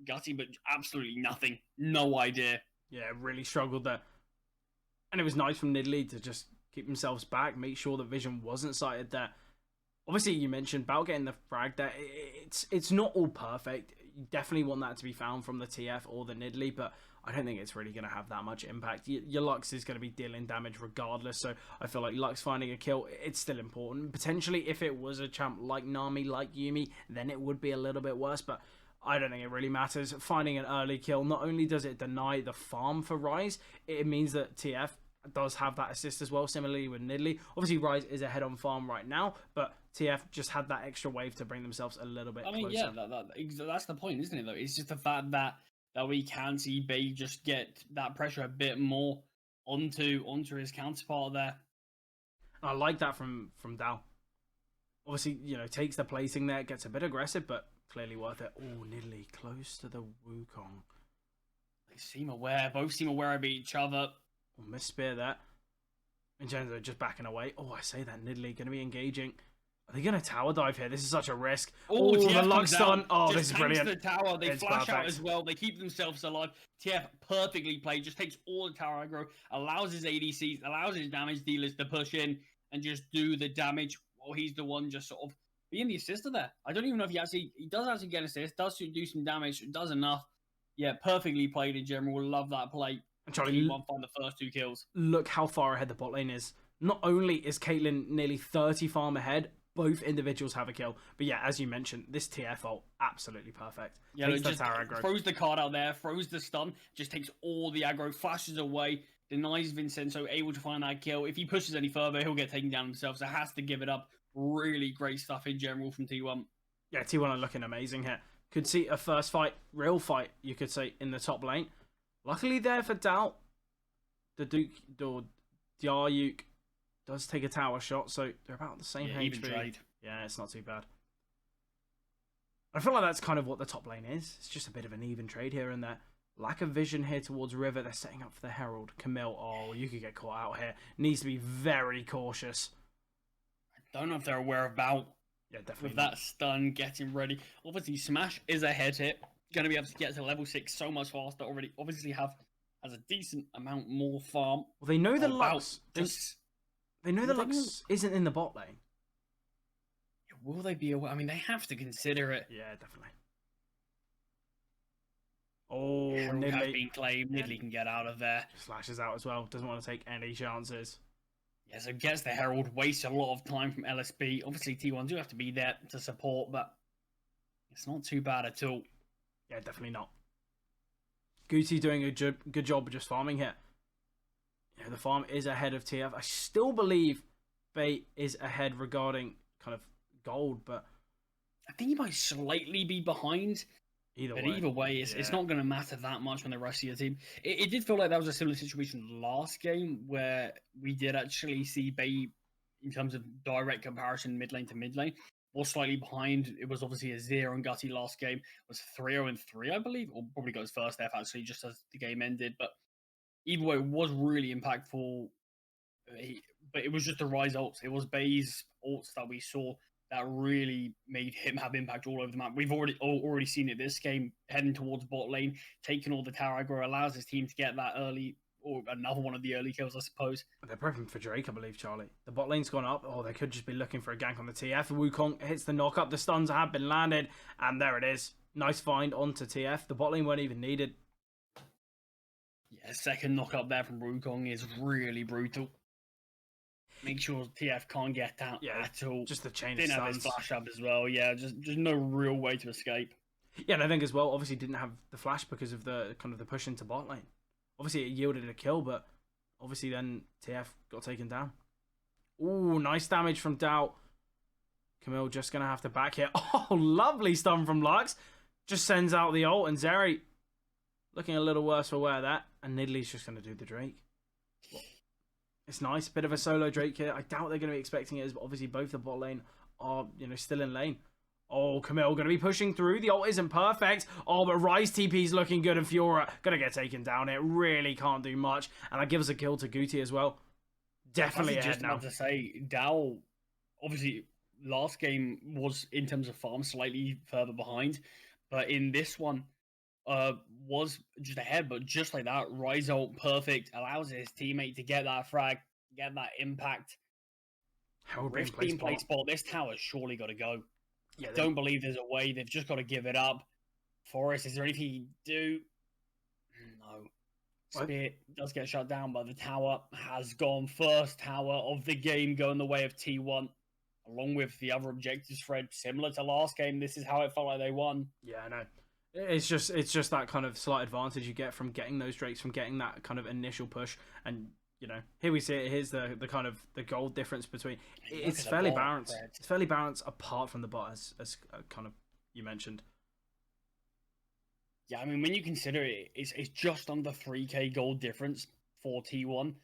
Speaker 2: Gutty, but absolutely nothing. No idea.
Speaker 1: Yeah, really struggled there. And it was nice from Nidalee to just keep themselves back, make sure the vision wasn't sighted there. Obviously, you mentioned Bout getting the frag there. It's not all perfect. You definitely want that to be found from the TF or the Nidalee, but I don't think it's really going to have that much impact. Your Lux is going to be dealing damage regardless, so I feel like Lux finding a kill, it's still important. Potentially, if it was a champ like Nami, like Yuumi, then it would be a little bit worse, but I don't think it really matters. Finding an early kill, not only does it deny the farm for Ryze, it means that TF does have that assist as well, similarly with Nidalee. Obviously, Ryze is ahead on farm right now, but TF just had that extra wave to bring themselves a little bit closer.
Speaker 2: Yeah, that's the point, isn't it, though? It's just the fact that we can see B just get that pressure a bit more onto his counterpart there.
Speaker 1: I like that from Dow. Obviously, takes the placing there, gets a bit aggressive, but clearly worth it. Oh, Nidalee close to the Wukong.
Speaker 2: Both seem aware of each other.
Speaker 1: Oh, miss spear there. Vincenzo just backing away. Oh, I say that Nidalee going to be engaging. Are they going to tower dive here? This is such a risk.
Speaker 2: Oh,
Speaker 1: the Lux stun. Oh, this is brilliant.
Speaker 2: The tower. They flash out as well. They keep themselves alive. TF perfectly played. Just takes all the tower aggro. Allows his ADCs, allows his damage dealers to push in and just do the damage. Well, he's the one just sort of being the assister there. I don't even know if he does actually get an assist. Does do some damage. Does enough. Yeah, perfectly played in general. Love that play.
Speaker 1: And Charlie,
Speaker 2: find the first 2 kills.
Speaker 1: Look how far ahead the bot lane is. Not only is Caitlyn nearly 30 farm ahead, both individuals have a kill. But yeah, as you mentioned, this TF ult, absolutely perfect.
Speaker 2: Yeah, just throws the card out there, throws the stun, just takes all the aggro, flashes away, denies Vincenzo, able to find that kill. If he pushes any further, he'll get taken down himself, so has to give it up. Really great stuff in general from T1.
Speaker 1: Yeah, T1 are looking amazing here. Could see a first fight, real fight, you could say, in the top lane. Luckily there for Doubt, the Diayuk does take a tower shot, so they're about the same HP.
Speaker 2: Even trade.
Speaker 1: Yeah, it's not too bad. I feel like that's kind of what the top lane is. It's just a bit of an even trade here and there. Lack of vision here towards River. They're setting up for the Herald. Camille, oh, you could get caught out here. Needs to be very cautious.
Speaker 2: I don't know if they're aware of Bout.
Speaker 1: Yeah, definitely.
Speaker 2: With that stun, getting ready. Obviously, Smash is a head hit. Going to be able to get to level 6 so much faster already. Obviously, has a decent amount more farm.
Speaker 1: Well, they know the Lux. They know the Lux isn't in the bot lane.
Speaker 2: Will they be aware? I mean, they have to consider it.
Speaker 1: Yeah, definitely. Oh,
Speaker 2: Nidalee has been claimed. Nidalee can get out of there.
Speaker 1: Slashes out as well. Doesn't want to take any chances.
Speaker 2: Yeah, so gets the Herald. Wastes a lot of time from LSB. Obviously, T1 do have to be there to support, but it's not too bad at all.
Speaker 1: Yeah, definitely not. Gucci doing a good job of just farming here. The farm is ahead of TF. I still believe Bait is ahead regarding kind of gold, but
Speaker 2: I think he might slightly be behind. Either way, it's not going to matter that much when the rest of your team. It did feel like that was a similar situation last game where we did actually see Bait, in terms of direct comparison, mid lane to mid lane, was slightly behind. It was obviously a 0 and Gutty last game. It was 3-0-3, I believe, or probably got his first F actually just as the game ended. But either way, it was really impactful. But it was just the Ryze ults. It was Bay's ults that we saw that really made him have impact all over the map. We've already seen it this game, heading towards bot lane, taking all the tower aggro, allows his team to get that early or another one of the early kills, I suppose.
Speaker 1: They're prepping for Drake, I believe, Charlie. The bot lane's gone up. Oh, they could just be looking for a gank on the TF. Wukong hits the knock-up. The stuns have been landed. And there it is. Nice find onto TF. The bot lane weren't even needed.
Speaker 2: Yeah, second knock-up there from Wukong is really brutal. Make sure TF can't get out at all.
Speaker 1: Just the chain
Speaker 2: Didn't
Speaker 1: of
Speaker 2: have his
Speaker 1: stuns.
Speaker 2: flash up as well. Yeah, just no real way to escape.
Speaker 1: Yeah, and I think as well, obviously didn't have the flash because of the kind of the push into bot lane. Obviously it yielded a kill, but obviously then TF got taken down. Ooh, nice damage from Doubt. Camille just going to have to back here. Oh, lovely stun from Lux. Just sends out the ult, and Zeri looking a little worse for wear that. And Nidalee just going to do the Drake. It's nice. Bit of a solo Drake here. I doubt they're going to be expecting it, but obviously both the bot lane are, still in lane. Oh, Camille going to be pushing through. The ult isn't perfect. Oh, but Ryze TP's looking good, and Fiora going to get taken down. It really can't do much. And that gives a kill to Guti as well. Definitely ahead now.
Speaker 2: Just to say, Dow, obviously, last game was, in terms of farm, slightly further behind. But in this one, was just ahead. But just like that, Ryze ult, perfect. Allows his teammate to get that frag, get that impact. Rift team play spot. This tower's surely got to go. Yeah, I don't believe there's a way. They've just got to give it up. Forest, is there anything you can do? No. Spear does get shut down, but the tower has gone. First tower of the game going the way of T1, along with the other objectives, Fred. Similar to last game, this is how it felt like they won.
Speaker 1: Yeah, I know. It's just that kind of slight advantage you get from getting those Drakes, from getting that kind of initial push. And, here we see it. Here's the kind of the gold difference between. It's fairly balanced. Fred. It's fairly balanced apart from the bot, as kind of you mentioned.
Speaker 2: Yeah, I mean, when you consider it, it's just under 3k gold difference for T1.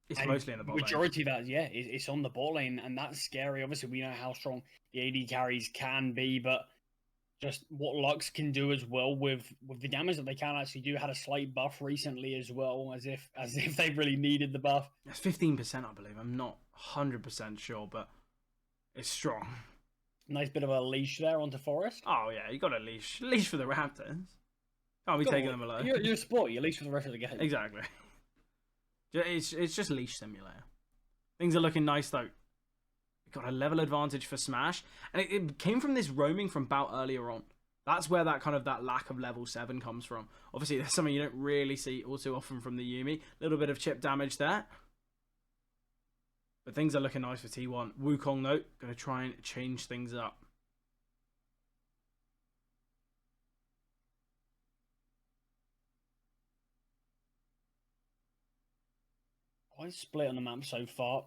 Speaker 1: It's mostly in the bot lane.
Speaker 2: Majority of that, it's on the bot lane, and that's scary. Obviously, we know how strong the AD carries can be, but just what Lux can do as well with the damage that they can actually do. Had a slight buff recently as well, as if they really needed the buff.
Speaker 1: It's 15%, I believe. I'm not 100% sure, but it's strong.
Speaker 2: Nice bit of a leash there onto Forest.
Speaker 1: Oh yeah, you got a leash for the Raptors. Can't be taking them alone.
Speaker 2: You're a sport. You leash for the rest of the game.
Speaker 1: Exactly. It's just leash simulator. Things are looking nice though. Got a level advantage for Smash, and it came from this roaming from Bout earlier on. That's where that lack of level 7 comes from. Obviously, that's something you don't really see all too often from the Yuumi. A little bit of chip damage there. But things are looking nice for T1. Wukong, though, going to try and change things up.
Speaker 2: Quite split on the map so far.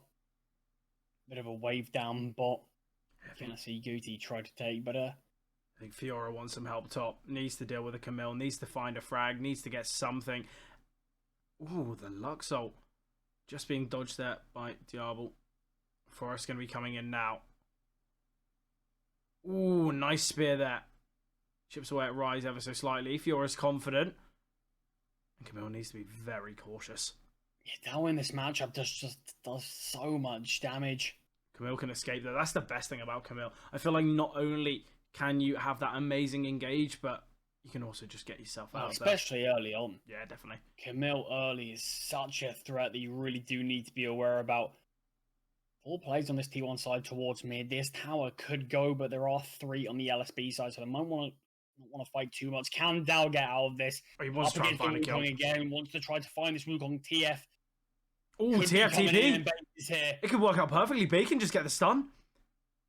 Speaker 2: Bit of a wave down bot. Gonna see Guti try to take, but I
Speaker 1: think Fiora wants some help top. Needs to deal with a Camille. Needs to find a frag. Needs to get something. Ooh, the Lux ult. Just being dodged there by Diablo. Forest going to be coming in now. Ooh, nice spear there. Chips away at Ryze ever so slightly. Fiora's confident. And Camille needs to be very cautious.
Speaker 2: Yeah, Dow in this matchup just does so much damage.
Speaker 1: Camille can escape there. That's the best thing about Camille. I feel like not only can you have that amazing engage, but you can also just get yourself out
Speaker 2: especially
Speaker 1: there.
Speaker 2: Early on.
Speaker 1: Yeah, definitely.
Speaker 2: Camille early is such a threat that you really do need to be aware about. 4 plays on this T1 side towards mid. This tower could go, but there are 3 on the LSB side, so they might not want to fight too much. Can Dow get out of this?
Speaker 1: Oh, he wants to try and find a kill.
Speaker 2: Again, wants to try to find this Wukong TF.
Speaker 1: Oh, TFTP. It could work out perfectly. Bay can just get the stun.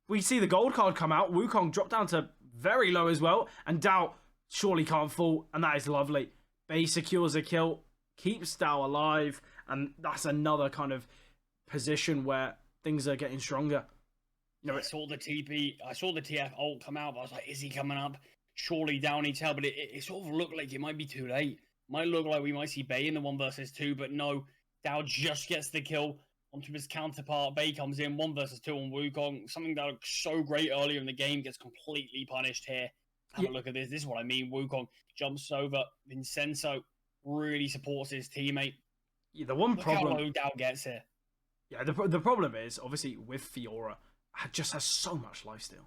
Speaker 1: We see the gold card come out. Wukong drop down to very low as well. And Dow surely can't fall. And that is lovely. Bay secures a kill. Keeps Dow alive. And that's another kind of position where things are getting stronger.
Speaker 2: I saw the TP. I saw the TF ult come out. But I was like, is he coming up? Surely Dow needs help. But it sort of looked like it might be too late. Might look like we might see Bay in the 1 versus 2. But no. Dow just gets the kill onto his counterpart. Bay comes in 1 versus 2 on Wukong. Something that looked so great earlier in the game gets completely punished here. Have a look at this. This is what I mean. Wukong jumps over. Vincenzo really supports his teammate.
Speaker 1: Yeah, the one problem.
Speaker 2: Look how low Dow gets here.
Speaker 1: Yeah, the problem is obviously with Fiora, just has so much lifesteal.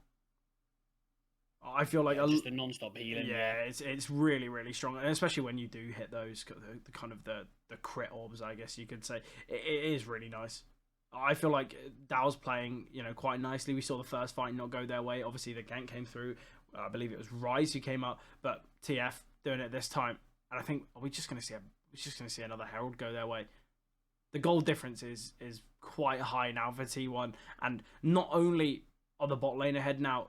Speaker 1: I feel like
Speaker 2: Yeah, just a non-stop healing.
Speaker 1: yeah, it's really really strong, and especially when you do hit those the kind of the crit orbs, I guess you could say. It is really nice. I feel like Dow's playing, quite nicely. We saw the first fight not go their way. Obviously, the gank came through. I believe it was Rise who came up, but TF doing it this time. And I think we're just gonna see another Herald go their way. The goal difference is quite high now for T1, and not only are the bot lane ahead now,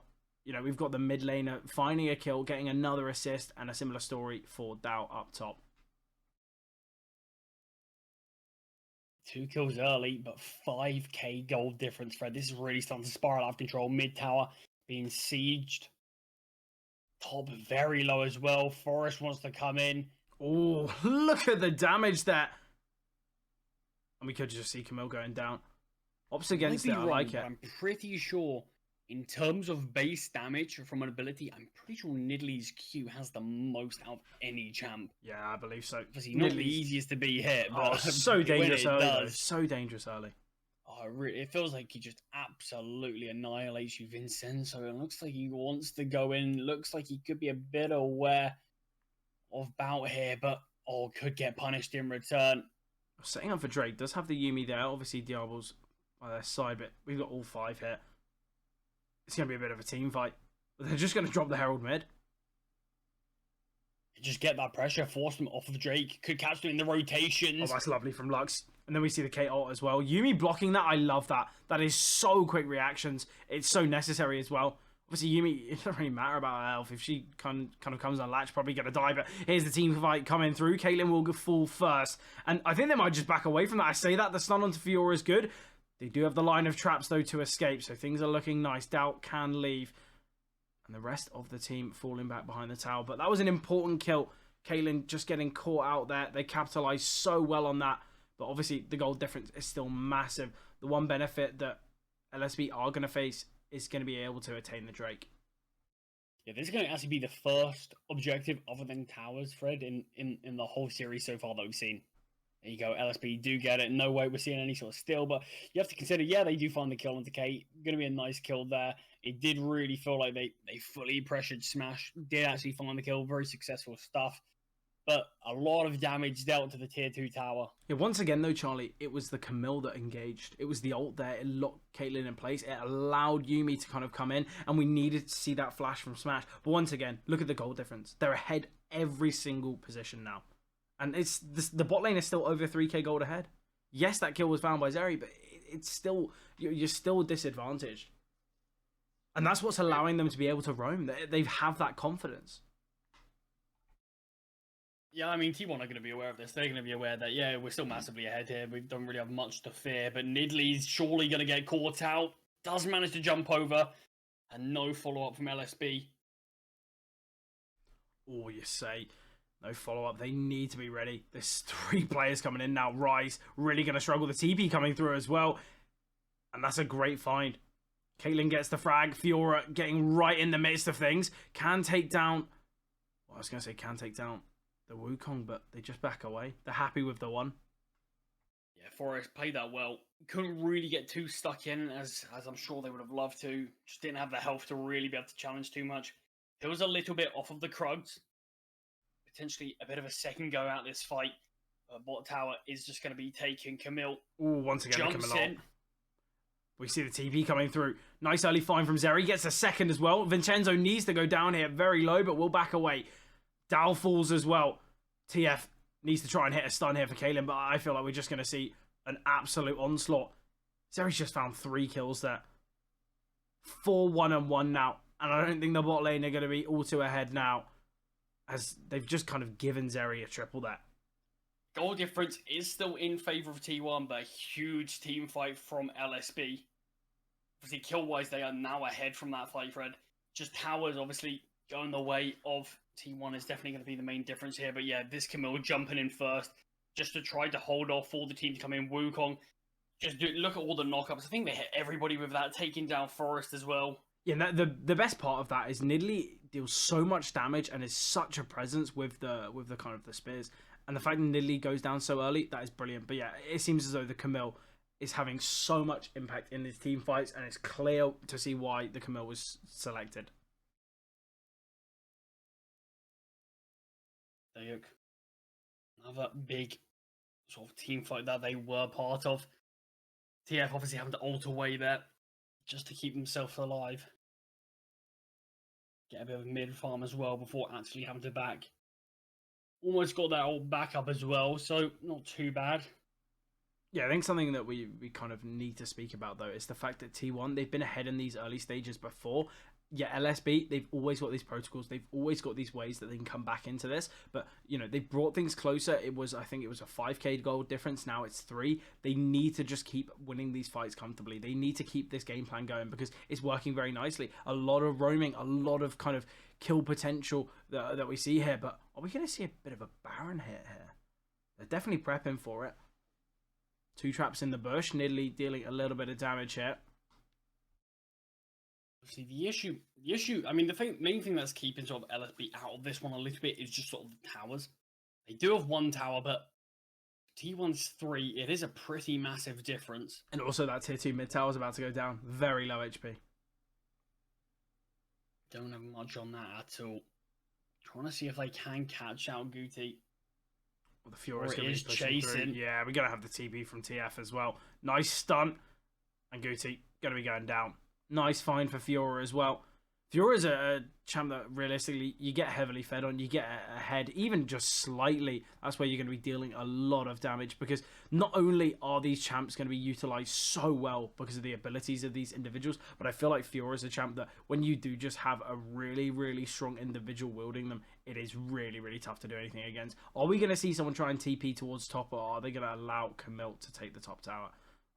Speaker 1: we've got the mid laner finding a kill, getting another assist, and a similar story for Dow up top.
Speaker 2: 2 kills early, but 5k gold difference, Fred. This is really starting to spiral out of control. Mid tower being sieged. Top very low as well. Forest wants to come in.
Speaker 1: Oh, look at the damage there. And we could just see Camille going down. Ops against it, I like it.
Speaker 2: I'm pretty sure, in terms of base damage from an ability, I'm pretty sure Nidalee Q has the most out of any champ.
Speaker 1: Yeah, I believe so.
Speaker 2: Obviously, not the easiest to be hit, but
Speaker 1: so dangerous early, though. So dangerous early.
Speaker 2: Oh, it feels like he just absolutely annihilates you, Vincenzo. It looks like he wants to go in. Looks like he could be a bit aware of bout here, but could get punished in return.
Speaker 1: Setting up for Drake does have the Yuumi there. Obviously, Diablo's by their side, but we've got all 5 here. It's going to be a bit of a team fight. They're just going to drop the Herald mid.
Speaker 2: Just get that pressure, force them off of Drake. Could catch them in the rotations.
Speaker 1: Oh, that's lovely from Lux. And then we see the K ult as well. Yuumi blocking that, I love that. That is so quick reactions. It's so necessary as well. Obviously, Yuumi, it doesn't really matter about her health. If she kind of comes unlatched, probably going to die. But here's the team fight coming through. Caitlyn will fall first. And I think they might just back away from that. I say that. The stun onto Fiora is good. They do have the line of traps, though, to escape. So things are looking nice. Doubt can leave. And the rest of the team falling back behind the tower. But that was an important kill. Caitlyn just getting caught out there. They capitalized so well on that. But obviously, the goal difference is still massive. The one benefit that LSB are going to face is going to be able to attain the Drake.
Speaker 2: Yeah, this is going to actually be the first objective other than towers, Fred, in the whole series so far that we've seen. There you go, LSB do get it. No way we're seeing any sort of steal, but you have to consider, yeah, they do find the kill onto Kate. Going to be a nice kill there. It did really feel like they fully pressured Smash. Did actually find the kill. Very successful stuff. But a lot of damage dealt to the tier 2 tower.
Speaker 1: Yeah, once again, though, Charlie, it was the Camille that engaged. It was the ult there. It locked Caitlyn in place. It allowed Yuumi to kind of come in, and we needed to see that flash from Smash. But once again, look at the goal difference. They're ahead every single position now. And the bot lane is still over 3k gold ahead. Yes, that kill was found by Zeri, but it's still, you're still disadvantaged. And that's what's allowing them to be able to roam. They have that confidence.
Speaker 2: Yeah, I mean, T1 are going to be aware of this. They're going to be aware that, yeah, we're still massively ahead here. We don't really have much to fear. But Nidalee's surely going to get caught out. Does manage to jump over. And no follow-up from LSB.
Speaker 1: Oh, you say. No follow-up. They need to be ready. There's 3 players coming in now. Rise really going to struggle. The TP coming through as well. And that's a great find. Caitlyn gets the frag. Fiora getting right in the midst of things. Can take down... Well, I was going to say can take down the Wukong, but they just back away. They're happy with the one.
Speaker 2: Yeah, Forest played that well. Couldn't really get too stuck in, as I'm sure they would have loved to. Just didn't have the health to really be able to challenge too much. It was a little bit off of the Krugs. Potentially a bit of a second go out this fight. Bot tower is just going to be taking Camille.
Speaker 1: Ooh, once again,
Speaker 2: jumps in.
Speaker 1: We see the TP coming through. Nice early find from Zeri. Gets a second as well. Vincenzo needs to go down here very low, but will back away. Dow falls as well. TF needs to try and hit a stun here for Caitlyn, but I feel like we're just going to see an absolute onslaught. Zeri's just found 3 kills there. 4-1-1 now. And I don't think the bot lane are going to be all too ahead now, as they've just kind of given Zeri a triple there.
Speaker 2: Goal difference is still in favour of T1, but a huge team fight from LSB. Obviously, kill-wise, they are now ahead from that fight, Fred. Just towers, obviously, going the way of T1 is definitely going to be the main difference here. But yeah, this Camille jumping in first, just to try to hold off all the teams to come in. Wukong, look at all the knockups. I think they hit everybody with that, taking down Forest as well.
Speaker 1: Yeah, and the best part of that is Nidalee deals so much damage and is such a presence with the kind of the spears. And the fact that Nidalee goes down so early, that is brilliant. But yeah, it seems as though the Camille is having so much impact in his team fights, and it's clear to see why the Camille was selected.
Speaker 2: Dayuk. Another big sort of team fight that they were part of. TF obviously having to ult away there just to keep themselves alive. Get a bit of mid farm as well before actually having to back. Almost got that ult back up as well, so not too bad.
Speaker 1: Yeah, I think something that we kind of need to speak about, though, is the fact that T1, they've been ahead in these early stages before. Yeah, LSB, they've always got these protocols. They've always got these ways that they can come back into this. But, you know, they brought things closer. I think it was a 5k goal difference. Now it's 3. They need to just keep winning these fights comfortably. They need to keep this game plan going because it's working very nicely. A lot of roaming, a lot of kind of kill potential that we see here. But are we going to see a bit of a Baron hit here? They're definitely prepping for it. 2 traps in the bush, Nidalee dealing a little bit of damage here.
Speaker 2: See, the issue, I mean, the main thing that's keeping sort of LSB out of this one a little bit is just sort of the towers. They do have 1 tower, but T1's 3, it is a pretty massive difference.
Speaker 1: And also that tier 2 mid tower is about to go down. Very low HP.
Speaker 2: Don't have much on that at all. Trying to see if they can catch out Guti.
Speaker 1: Well, the Fiora is chasing. Yeah, we're going to have the TP from TF as well. Nice stunt. And Guti going to be going down. Nice find for Fiora as well. Fiora's a champ that realistically you get heavily fed on. You get ahead, even just slightly. That's where you're going to be dealing a lot of damage because not only are these champs going to be utilized so well because of the abilities of these individuals, but I feel like Fiora's a champ that when you do just have a really, really strong individual wielding them, it is really, really tough to do anything against. Are we going to see someone try and TP towards top, or are they going to allow Camille to take the top tower?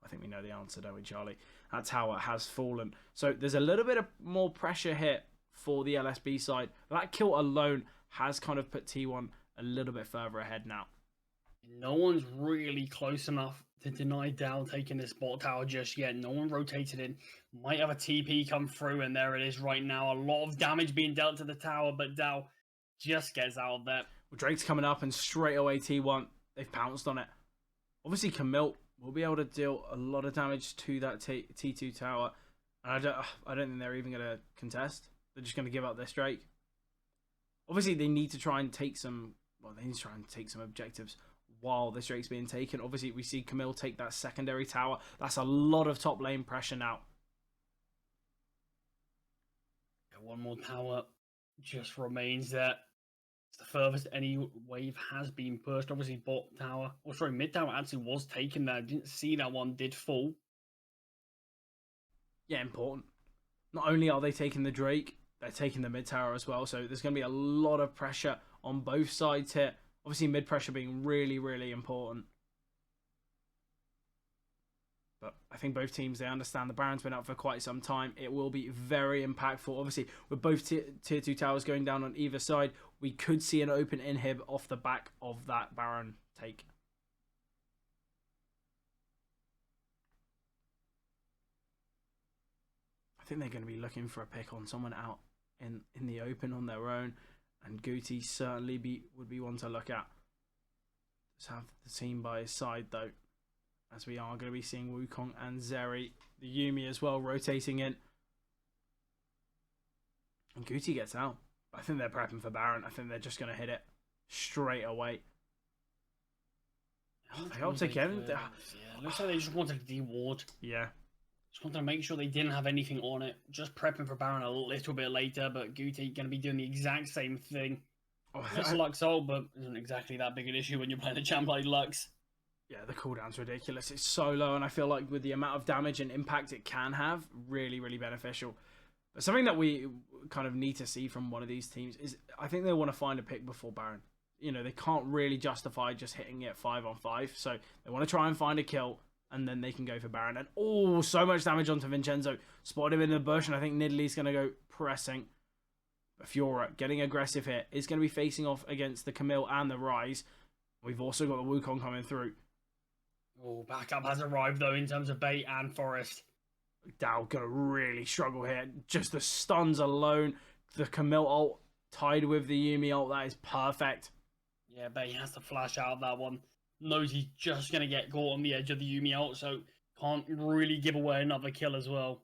Speaker 1: I think we know the answer, don't we, Charlie? That tower has fallen. So there's a little bit of more pressure here for the LSB side. That kill alone has kind of put T1 a little bit further ahead now.
Speaker 2: No one's really close enough to deny Dow taking this bot tower just yet. No one rotated in. Might have a TP come through, and there it is right now. A lot of damage being dealt to the tower, but Dow just gets out of there.
Speaker 1: Well, Drake's coming up, and straight away T1, they've pounced on it. Obviously, Camille will be able to deal a lot of damage to that T2 tower. And I don't think they're even going to contest. They're just going to give up this Drake. Obviously, they need to try and take some... Well, they need to try and take some objectives while this Drake's being taken. Obviously, we see Camille take that secondary tower. That's a lot of top lane pressure now.
Speaker 2: Yeah, 1 more tower just remains there. It's the furthest any wave has been pushed. Obviously, bot tower, or sorry, mid tower actually was taken there. Didn't see that one, did fall.
Speaker 1: Yeah, important. Not only are they taking the Drake, they're taking the mid tower as well. So there's going to be a lot of pressure on both sides here. Obviously, mid pressure being really, really important. But I think both teams, they understand the Baron's been up for quite some time. It will be very impactful. Obviously, with both tier 2 towers going down on either side, we could see an open inhib off the back of that Baron take. I think they're going to be looking for a pick on someone out in the open on their own. And Guti certainly would be one to look at. Let's have the team by his side, though, as we are going to be seeing Wukong and Zeri, the Yuumi as well, rotating in. And Guti gets out. I think they're prepping for Baron. I think they're just going to hit it straight away. Oh, they ult again.
Speaker 2: Yeah, looks like they just wanted to de-ward.
Speaker 1: Yeah.
Speaker 2: Just wanted to make sure they didn't have anything on it. Just prepping for Baron a little bit later, but Guti going to be doing the exact same thing.
Speaker 1: Oh,
Speaker 2: It's Lux ult, but isn't exactly that big an issue when you're playing a champ like Lux.
Speaker 1: Yeah, the cooldown's ridiculous. It's so low, and I feel like with the amount of damage and impact it can have, really, really beneficial. But something that we kind of need to see from one of these teams is I think they want to find a pick before Baron. You know, they can't really justify just hitting it 5-on-5, so they want to try and find a kill, and then they can go for Baron. And oh, so much damage onto Vincenzo. Spotted him in the bush, and I think Nidalee's going to go pressing. But Fiora, getting aggressive here, is going to be facing off against the Camille and the Rise. We've also got the Wukong coming through.
Speaker 2: Oh, backup has arrived, though, in terms of bait and Forest.
Speaker 1: Dow going to really struggle here. Just the stuns alone. The Camille ult tied with the Yuumi ult. That is perfect.
Speaker 2: Yeah, Bait has to flash out that one. Knows he's just going to get caught on the edge of the Yuumi ult, so can't really give away another kill as well.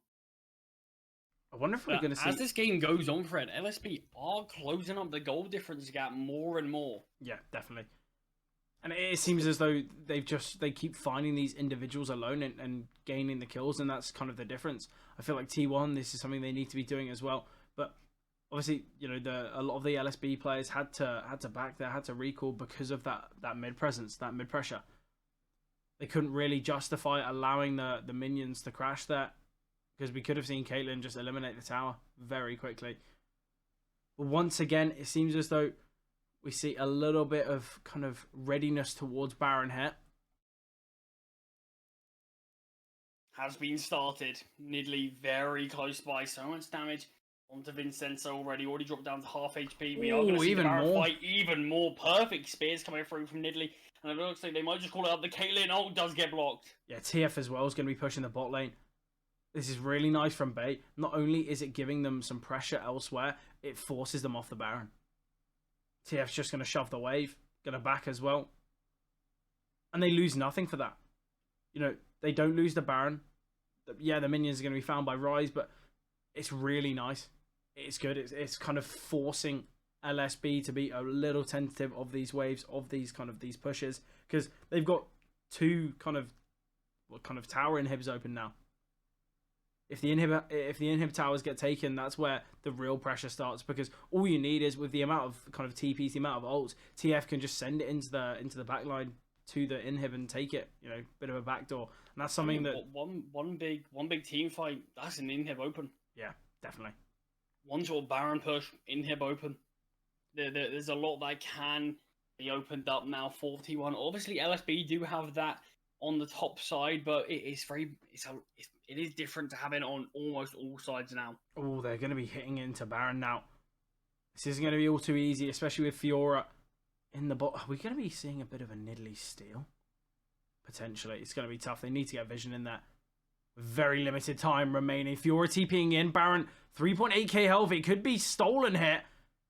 Speaker 1: I wonder if we're
Speaker 2: But
Speaker 1: going to see...
Speaker 2: as this game goes on, Fred, LSB are closing up the goal difference gap more and more.
Speaker 1: Yeah, definitely. And it seems as though they keep finding these individuals alone and gaining the kills, and that's kind of the difference. I feel like T1, this is something they need to be doing as well. But obviously, you know, a lot of the LSB players had to back there, had to recall because of that mid presence, that mid pressure. They couldn't really justify allowing the minions to crash there, because we could have seen Caitlyn just eliminate the tower very quickly. But once again, it seems as though we see a little bit of kind of readiness towards Baron here.
Speaker 2: Has been started. Nidalee very close by. So much damage onto Vincenzo already. Already dropped down to half HP. We are going to see the Baron fight even more. Perfect spears coming through from Nidalee. And it looks like they might just call it up. The Caitlyn ult does get blocked.
Speaker 1: Yeah, TF as well is going to be pushing the bot lane. This is really nice from Bay. Not only is it giving them some pressure elsewhere, it forces them off the Baron. TF's just going to shove the wave. Going to back as well. And they lose nothing for that. You know, they don't lose the Baron. Yeah, the minions are going to be found by Ryze, but it's really nice. It's good. It's kind of forcing LSB to be a little tentative of these waves, of these pushes, because they've got two kind of tower inhibs open now. If the inhib towers get taken, that's where the real pressure starts, because all you need is, with the amount of kind of TPs, the amount of ults, TF can just send it into the backline to the inhib and take it. You know, bit of a backdoor, and that's something that
Speaker 2: one big team fight. That's an inhib open.
Speaker 1: Yeah, definitely.
Speaker 2: One sort of Baron push, inhib open. There's a lot that can be opened up now for T1. Obviously, LSB do have that on the top side, but it is different to have it on almost all sides now.
Speaker 1: Oh, they're going to be hitting into Baron now. This isn't going to be all too easy, especially with Fiora in the bot. Are we going to be seeing a bit of a Nidalee steal? Potentially. It's going to be tough. They need to get vision in there. Very limited time remaining. Fiora TPing in. Baron, 3.8k health. It could be stolen here.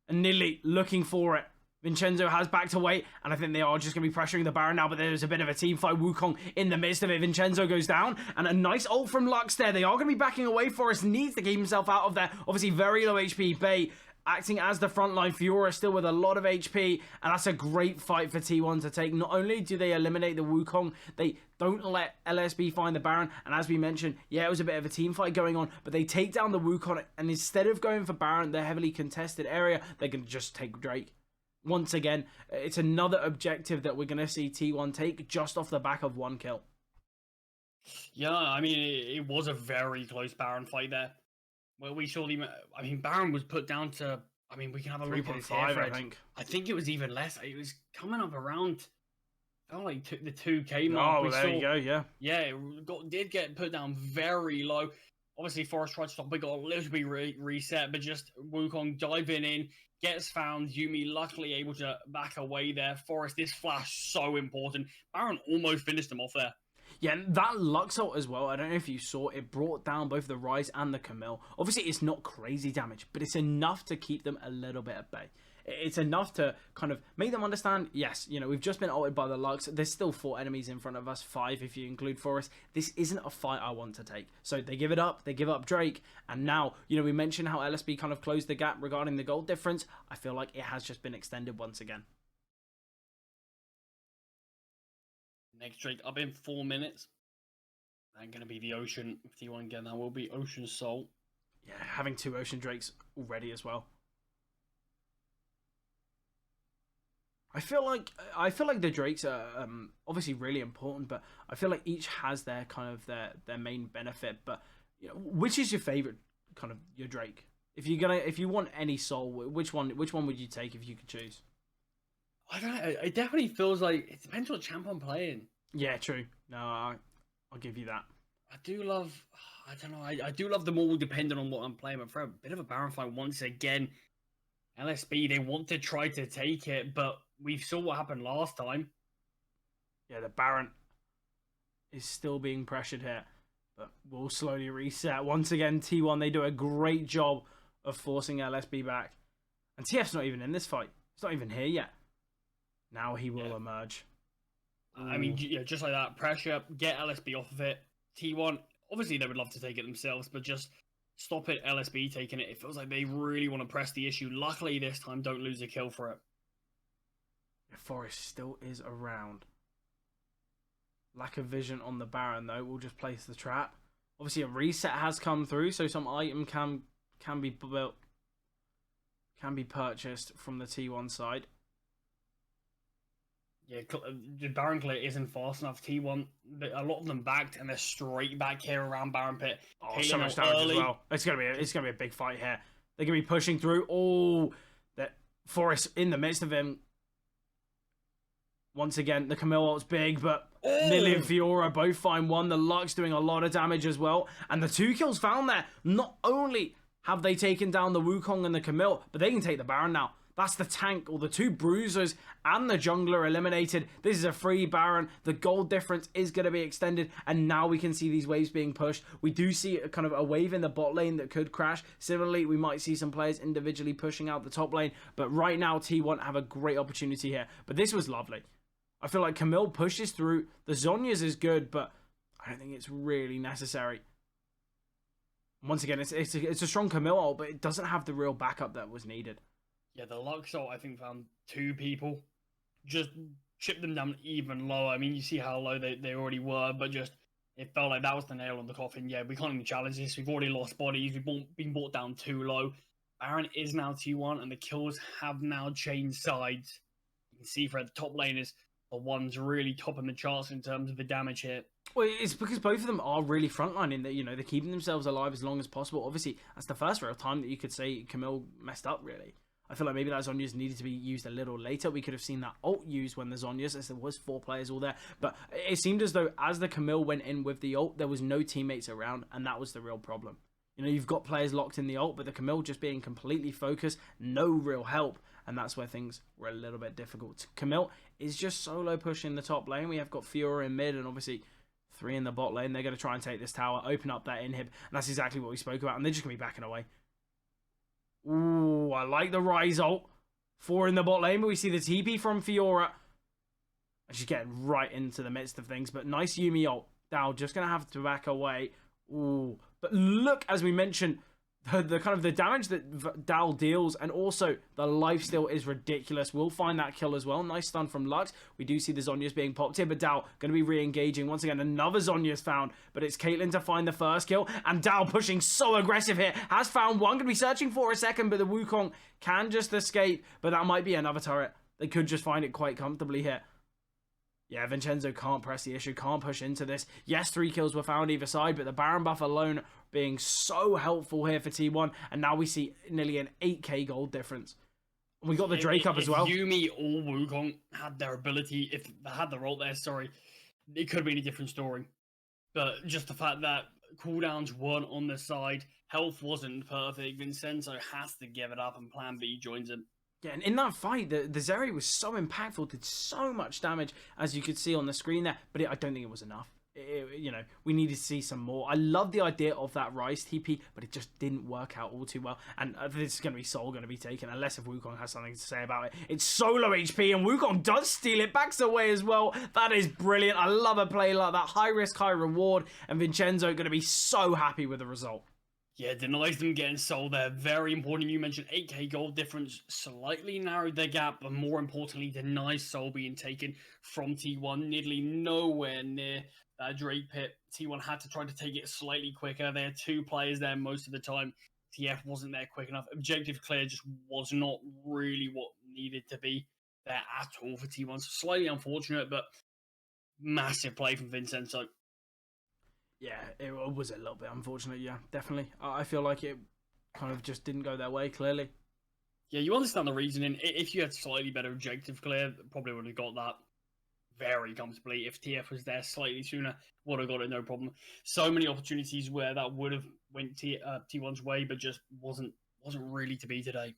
Speaker 1: And Nidalee looking for it. Vincenzo has backed away, and I think they are just going to be pressuring the Baron now, but there's a bit of a team fight. Wukong in the midst of it. Vincenzo goes down, and a nice ult from Lux there. They are going to be backing away. Forest needs to keep himself out of there. Obviously, very low HP. Bay acting as the front line. Fiora still with a lot of HP, and that's a great fight for T1 to take. Not only do they eliminate the Wukong, they don't let LSB find the Baron, and as we mentioned, yeah, it was a bit of a team fight going on, but they take down the Wukong, and instead of going for Baron, the heavily contested area, they can just take Drake. Once again, it's another objective that we're going to see T1 take just off the back of one kill.
Speaker 2: Yeah, I mean, it was a very close Baron fight there. Well, we saw Baron was put down to, we can have a look at his hair, Fred. I think it was even less. It was coming up around, like the 2k mark.
Speaker 1: Oh, there you go, yeah.
Speaker 2: Yeah, it did get put down very low. Obviously, Forest tried to stop it, got a little bit reset, but just Wukong diving in, gets found. Yuumi luckily able to back away there. Forest, this flash so important. Baron almost finished him off there.
Speaker 1: Yeah, and that Lux ult as well, I don't know if you saw, it brought down both the Ryze and the Camille. Obviously, it's not crazy damage, but it's enough to keep them a little bit at bay. It's enough to kind of make them understand, yes, you know, we've just been ulted by the Lux. There's still 4 enemies in front of us, 5 if you include Forest. This isn't a fight I want to take. So they give it up, they give up Drake, and now, you know, we mentioned how LSB kind of closed the gap regarding the gold difference. I feel like it has just been extended once again.
Speaker 2: Next Drake up in 4 minutes. And going to be the Ocean. If T1 again, that will be Ocean Soul.
Speaker 1: Yeah, having 2 Ocean Drakes already as well. I feel like the Drakes are obviously really important, but I feel like each has their kind of their main benefit. But you know, which is your favorite kind of your Drake? If you want any soul, which one would you take if you could choose?
Speaker 2: I don't know. It definitely feels like it depends what champ I'm playing.
Speaker 1: Yeah, true. No, I'll give you that.
Speaker 2: I do love. I don't know. I do love them all, depending on what I'm playing. But for a bit of a Baron fight once again, LSB, they want to try to take it, but we saw what happened last time.
Speaker 1: Yeah, the Baron is still being pressured here, but we'll slowly reset. Once again, T1, they do a great job of forcing LSB back. And TF's not even in this fight. He's not even here yet. Now he will emerge.
Speaker 2: I mean, yeah, just like that, pressure, get LSB off of it. T1, obviously they would love to take it themselves, but just Stop it, LSB taking it. It feels like they really want to press the issue. Luckily, this time, don't lose a kill for it.
Speaker 1: Forest still is around. Lack of vision on the Baron, though. We'll just place the trap. Obviously, a reset has come through, so some item can be built, can be purchased from the T1 side.
Speaker 2: Yeah, the Baron clear isn't fast enough. T1, a lot of them backed, and they're straight back here around Baron Pit.
Speaker 1: Oh, so much damage as well. It's gonna be a big fight here. They're gonna be pushing through. Oh, that Forest in the midst of him. Once again, the Camille ult's big, but Lily and Fiora both find one. The Lux doing a lot of damage as well, and the 2 kills found there. Not only have they taken down the Wukong and the Camille, but they can take the Baron now. That's the tank, or the 2 bruisers and the jungler eliminated. This is a free Baron. The gold difference is going to be extended, and now we can see these waves being pushed. We do see a kind of a wave in the bot lane that could crash. Similarly, we might see some players individually pushing out the top lane, but right now T1 have a great opportunity here. But this was lovely. I feel like Camille pushes through. The Zhonya's is good, but I don't think it's really necessary. Once again, it's a strong Camille ult, but it doesn't have the real backup that was needed.
Speaker 2: Yeah, the Lux ult, I think, found 2 people. Just chipped them down even lower. I mean, you see how low they already were, but just it felt like that was the nail on the coffin. Yeah, we can't even challenge this. We've already lost bodies. We've been brought down too low. Baron is now T1, and the kills have now changed sides. You can see for the top laners, the ones really topping the charts in terms of the damage hit.
Speaker 1: Well, it's because both of them are really frontlining. That, you know, they're keeping themselves alive as long as possible. Obviously, that's the first real time that you could say Camille messed up, really. I feel like maybe that Zhonya's needed to be used a little later. We could have seen that ult used when the Zhonya's, as there was 4 players all there. But it seemed as though as the Camille went in with the ult, there was no teammates around, and that was the real problem. You know, you've got players locked in the ult, but the Camille just being completely focused, no real help, and that's where things were a little bit difficult. Camille is just solo pushing the top lane. We have got Fiora in mid, and obviously 3 in the bot lane. They're going to try and take this tower, open up that inhib, and that's exactly what we spoke about, and they're just going to be backing away. Ooh, I like the Rise ult. 4 in the bot lane, but we see the TP from Fiora. And she's getting right into the midst of things, but nice Yuumi ult. Dow just going to have to back away. Ooh, but look, as we mentioned, the kind of the damage that Dow deals, and also the lifesteal is ridiculous. We'll find that kill as well. Nice stun from Lux. We do see the Zhonya's being popped here, but Dow going to be re-engaging. Once again, another Zhonya's found, but it's Caitlyn to find the first kill, and Dow pushing so aggressive here. Has found one, going to be searching for a second, but the Wukong can just escape, but that might be another turret. They could just find it quite comfortably here. Yeah, Vincenzo can't press the issue, can't push into this. Yes, 3 kills were found either side, but the Baron buff alone being so helpful here for T1. And now we see nearly an 8k gold difference. We got the Drake up as well.
Speaker 2: If Yuumi or Wukong had their ability, if they had the role there, sorry, it could have been a different story. But just the fact that cooldowns weren't on the side, health wasn't perfect, Vincenzo has to give it up and Plan B joins him.
Speaker 1: Yeah, and in that fight, the Zeri was so impactful, did so much damage, as you could see on the screen there, but I don't think it was enough. You know, we needed to see some more. I love the idea of that Rise TP, but it just didn't work out all too well, and this is going to be Soul going to be taken, unless if Wukong has something to say about it. It's solo HP, and Wukong does steal it, backs away as well. That is brilliant. I love a play like that. High risk, high reward, and Vincenzo going to be so happy with the result.
Speaker 2: Yeah, denies them getting sold there. Very important. You mentioned 8k gold difference, slightly narrowed their gap, but more importantly, denies soul being taken from T1. Nearly nowhere near that Drake pit. T1 had to try to take it slightly quicker. There are 2 players there most of the time. TF wasn't there quick enough. Objective clear just was not really what needed to be there at all for T1. So slightly unfortunate, but massive play from Vincenzo.
Speaker 1: Yeah, it was a little bit unfortunate, yeah, definitely. I feel like it kind of just didn't go their way, clearly.
Speaker 2: Yeah, you understand the reasoning. If you had slightly better objective clear, probably would have got that very comfortably. If TF was there slightly sooner, would have got it no problem. So many opportunities where that would have went T1's way, but just wasn't really to be today.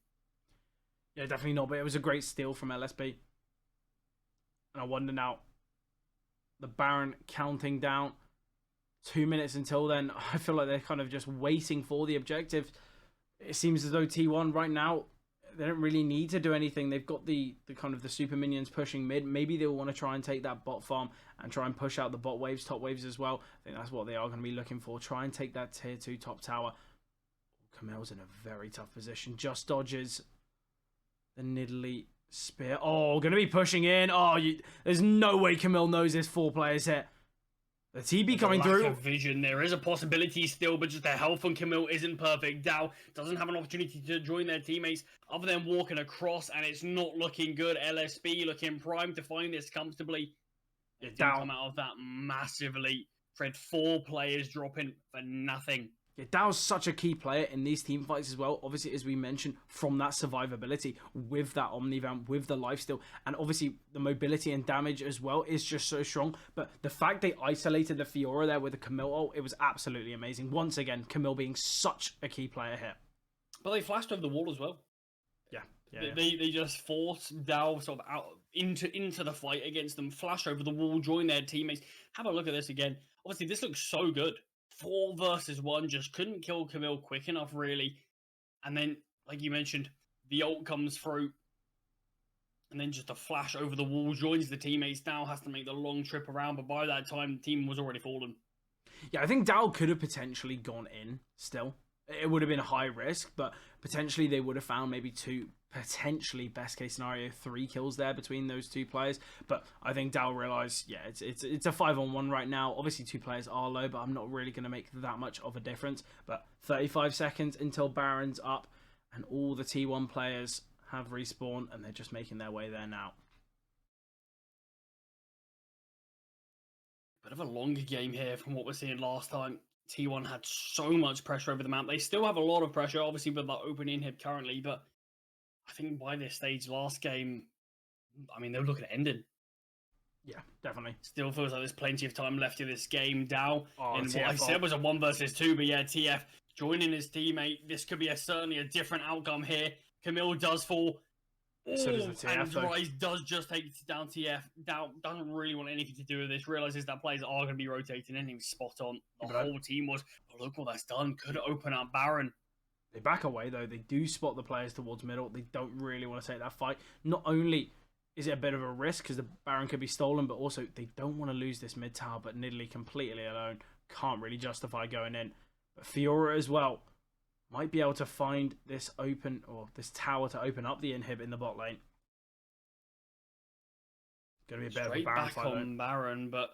Speaker 1: Yeah, definitely not, but it was a great steal from LSB. And I wonder now, the Baron counting down. 2 minutes until then. I feel like they're kind of just waiting for the objective. It seems as though T1 right now, they don't really need to do anything. They've got the kind of the super minions pushing mid. Maybe they'll want to try and take that bot farm and try and push out the bot waves, top waves as well. I think that's what they are going to be looking for. Try and take that tier 2 top tower. Camille's in a very tough position. Just dodges the Nidalee spear. Oh, going to be pushing in. Oh, there's no way Camille knows there's 4 players here. The TB coming through.
Speaker 2: Lack of vision. There is a possibility still, but just the health on Camille isn't perfect. Dow doesn't have an opportunity to join their teammates other than walking across, and it's not looking good. LSB looking primed to find this comfortably. They do come out of that massively. Fred, 4 players dropping for nothing.
Speaker 1: Yeah, Dow's such a key player in these team fights as well. Obviously, as we mentioned, from that survivability with that Omnivamp, with the lifesteal, and obviously the mobility and damage as well is just so strong. But the fact they isolated the Fiora there with the Camille ult, it was absolutely amazing. Once again, Camille being such a key player here.
Speaker 2: But they flashed over the wall as well. They just forced Dow sort of out into the fight against them, flash over the wall, join their teammates. Have a look at this again. Obviously, this looks so good. 4 versus 1, just couldn't kill Camille quick enough, really. And then, like you mentioned, the ult comes through. And then just a flash over the wall, joins the teammates. Dow has to make the long trip around, but by that time, the team was already fallen.
Speaker 1: Yeah, I think Dow could have potentially gone in still. It would have been a high risk, but potentially they would have found maybe 2, potentially best case scenario 3 kills there between those 2 players. But I think Dow realized, yeah, it's a 5-on-1 right now. Obviously 2 players are low, but I'm not really going to make that much of a difference. But 35 seconds until Baron's up, and all the T1 players have respawned, and they're just making their way there now.
Speaker 2: Bit of a longer game here from what we're seeing last time. T1 had so much pressure over the map. They still have a lot of pressure, obviously, with that open inhib currently, but I think by this stage, last game, I mean, they were looking at ending.
Speaker 1: Yeah, definitely.
Speaker 2: Still feels like there's plenty of time left in this game. Dow, in
Speaker 1: TF
Speaker 2: what I said was a 1 versus 2, but yeah, TF joining his teammate. This could be certainly a different outcome here. Camille does fall.
Speaker 1: So does the TF,
Speaker 2: and Rise does just take down TF. Dow doesn't really want anything to do with this. Realizes that players are going to be rotating. Anything spot on. The whole team was. But look what that's done. Could open up Baron.
Speaker 1: They back away though. They do spot the players towards middle. They don't really want to take that fight. Not only is it a bit of a risk because the Baron could be stolen, but also they don't want to lose this mid tower. But Nidalee completely alone can't really justify going in. But Fiora as well might be able to find this open, or this tower to open up the inhib in the bot lane. Gonna be a bit of a Baron
Speaker 2: back
Speaker 1: fight
Speaker 2: on Baron, but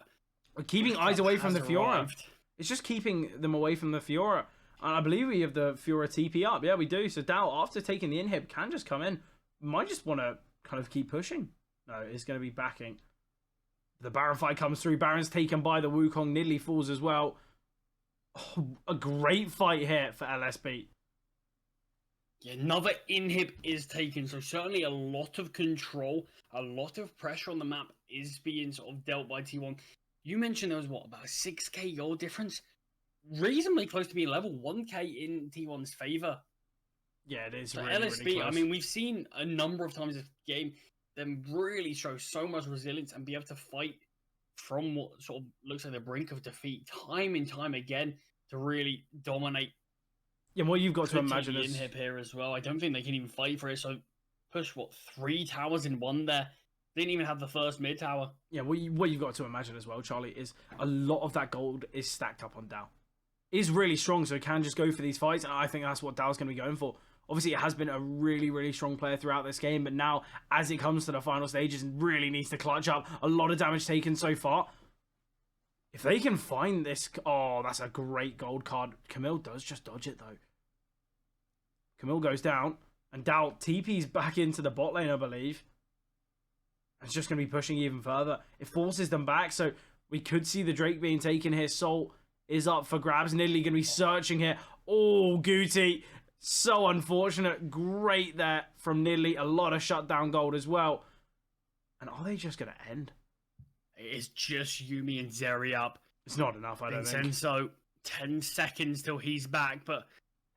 Speaker 1: we're keeping eyes away from the Fiora. It's just keeping them away from the Fiora. And I believe we have the Fiora TP up. Yeah, we do. So Dow, after taking the inhib, can just come in. Might just want to kind of keep pushing. No, it's going to be backing. The Baron fight comes through. Baron's taken by the Wukong. Nidalee falls as well. Oh, a great fight here for LSB.
Speaker 2: Yeah, another inhib is taken, so certainly a lot of control, a lot of pressure on the map is being sort of dealt by T1. You mentioned there was, what, about a 6k gold difference? Reasonably close to being level 1k in T1's favour.
Speaker 1: Yeah, it is
Speaker 2: so
Speaker 1: really,
Speaker 2: LSB,
Speaker 1: really close.
Speaker 2: I mean, we've seen a number of times this game, them really show so much resilience and be able to fight from what sort of looks like the brink of defeat time and time again to really dominate.
Speaker 1: Yeah, what you've got to imagine is
Speaker 2: inhib here as well. I don't think they can even fight for it. So push what 3 towers in 1 there. They didn't even have the first mid tower.
Speaker 1: Yeah, what you've got to imagine as well, Charlie, is a lot of that gold is stacked up on Dow. Is really strong, so it can just go for these fights, and I think that's what Dow's going to be going for. Obviously, it has been a really, really strong player throughout this game, but now, as it comes to the final stages, really needs to clutch up. A lot of damage taken so far. If they can find this... Oh, that's a great gold card. Camille does just dodge it, though. Camille goes down, and Dow TP's back into the bot lane, I believe. It's just going to be pushing even further. It forces them back, so we could see the Drake being taken here. Soul is up for grabs. Nidalee going to be searching here. Oh, Guti. So unfortunate. Great there from Nidalee. A lot of shutdown gold as well. And are they just going to end?
Speaker 2: It's just Yuumi and Zeri up.
Speaker 1: It's not enough, I don't think.
Speaker 2: So 10 seconds till he's back, but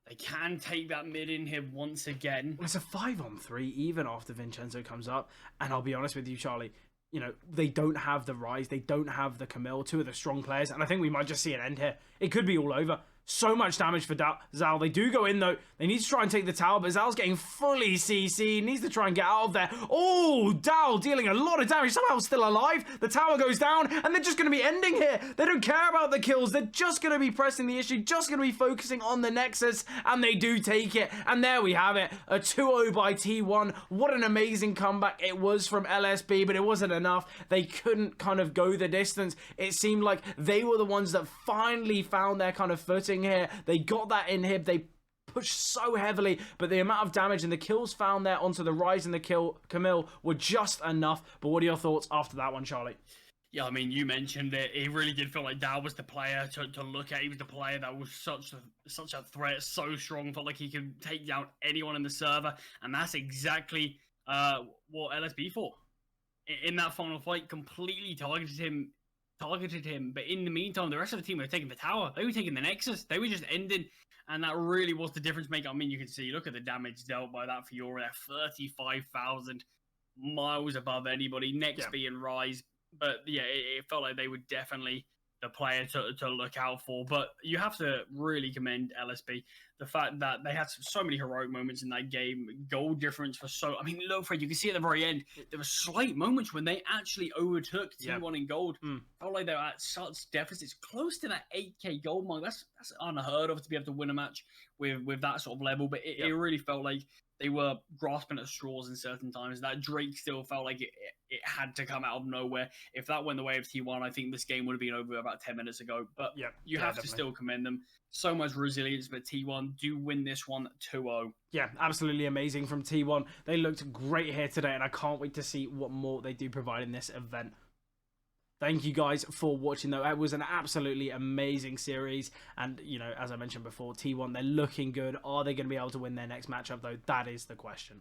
Speaker 2: they can take that mid inhib once again.
Speaker 1: Well, it's a 5-on-3 even after Vincenzo comes up. And I'll be honest with you, Charlie, you know, they don't have the Rise. They don't have the Camille, 2 of the strong players. And I think we might just see an end here. It could be all over. So much damage for Zal. They do go in, though. They need to try and take the tower, but Zal's getting fully CC. Needs to try and get out of there. Oh, Dal dealing a lot of damage. Somehow still alive. The tower goes down, and they're just going to be ending here. They don't care about the kills. They're just going to be pressing the issue, just going to be focusing on the Nexus, and they do take it. And there we have it. A 2-0 by T1. What an amazing comeback it was from LSB, but it wasn't enough. They couldn't kind of go the distance. It seemed like they were the ones that finally found their kind of footing here. They got that inhib. They pushed so heavily, but the amount of damage and the kills found there onto the Rise and the Camille were just enough. But what are your thoughts after that one, Charlie?
Speaker 2: Yeah, I mean, you mentioned it. It really did feel like Dal was the player to look at. He was the player that was such a threat, so strong, felt like he could take down anyone in the server, and that's exactly what LSB fought. In that final fight, completely targeted him. But in the meantime, the rest of the team were taking the tower. They were taking the Nexus. They were just ending, and that really was the difference maker. I mean, you can see, look at the damage dealt by that Fiora there, 35,000 miles above anybody. Next being Rise. But yeah, it felt like they were definitely the player to look out for. But you have to really commend LSB. The fact that they had so many heroic moments in that game. Goal difference for I mean, look, Fred, you can see at the very end, there were slight moments when they actually overtook T1 in gold. Felt like they were at such deficits, close to that 8k gold mark. That's unheard of to be able to win a match with that sort of level. But it really felt like they were grasping at straws in certain times. That Drake still felt like it had to come out of nowhere. If that went the way of T1, I think this game would have been over about 10 minutes ago. But you have to still commend them. So much resilience, but T1 do win this one 2-0.
Speaker 1: Yeah, absolutely amazing from T1. They looked great here today, and I can't wait to see what more they do provide in this event. Thank you guys for watching, though. It was an absolutely amazing series. And, you know, as I mentioned before, T1, they're looking good. Are they going to be able to win their next matchup, though? That is the question.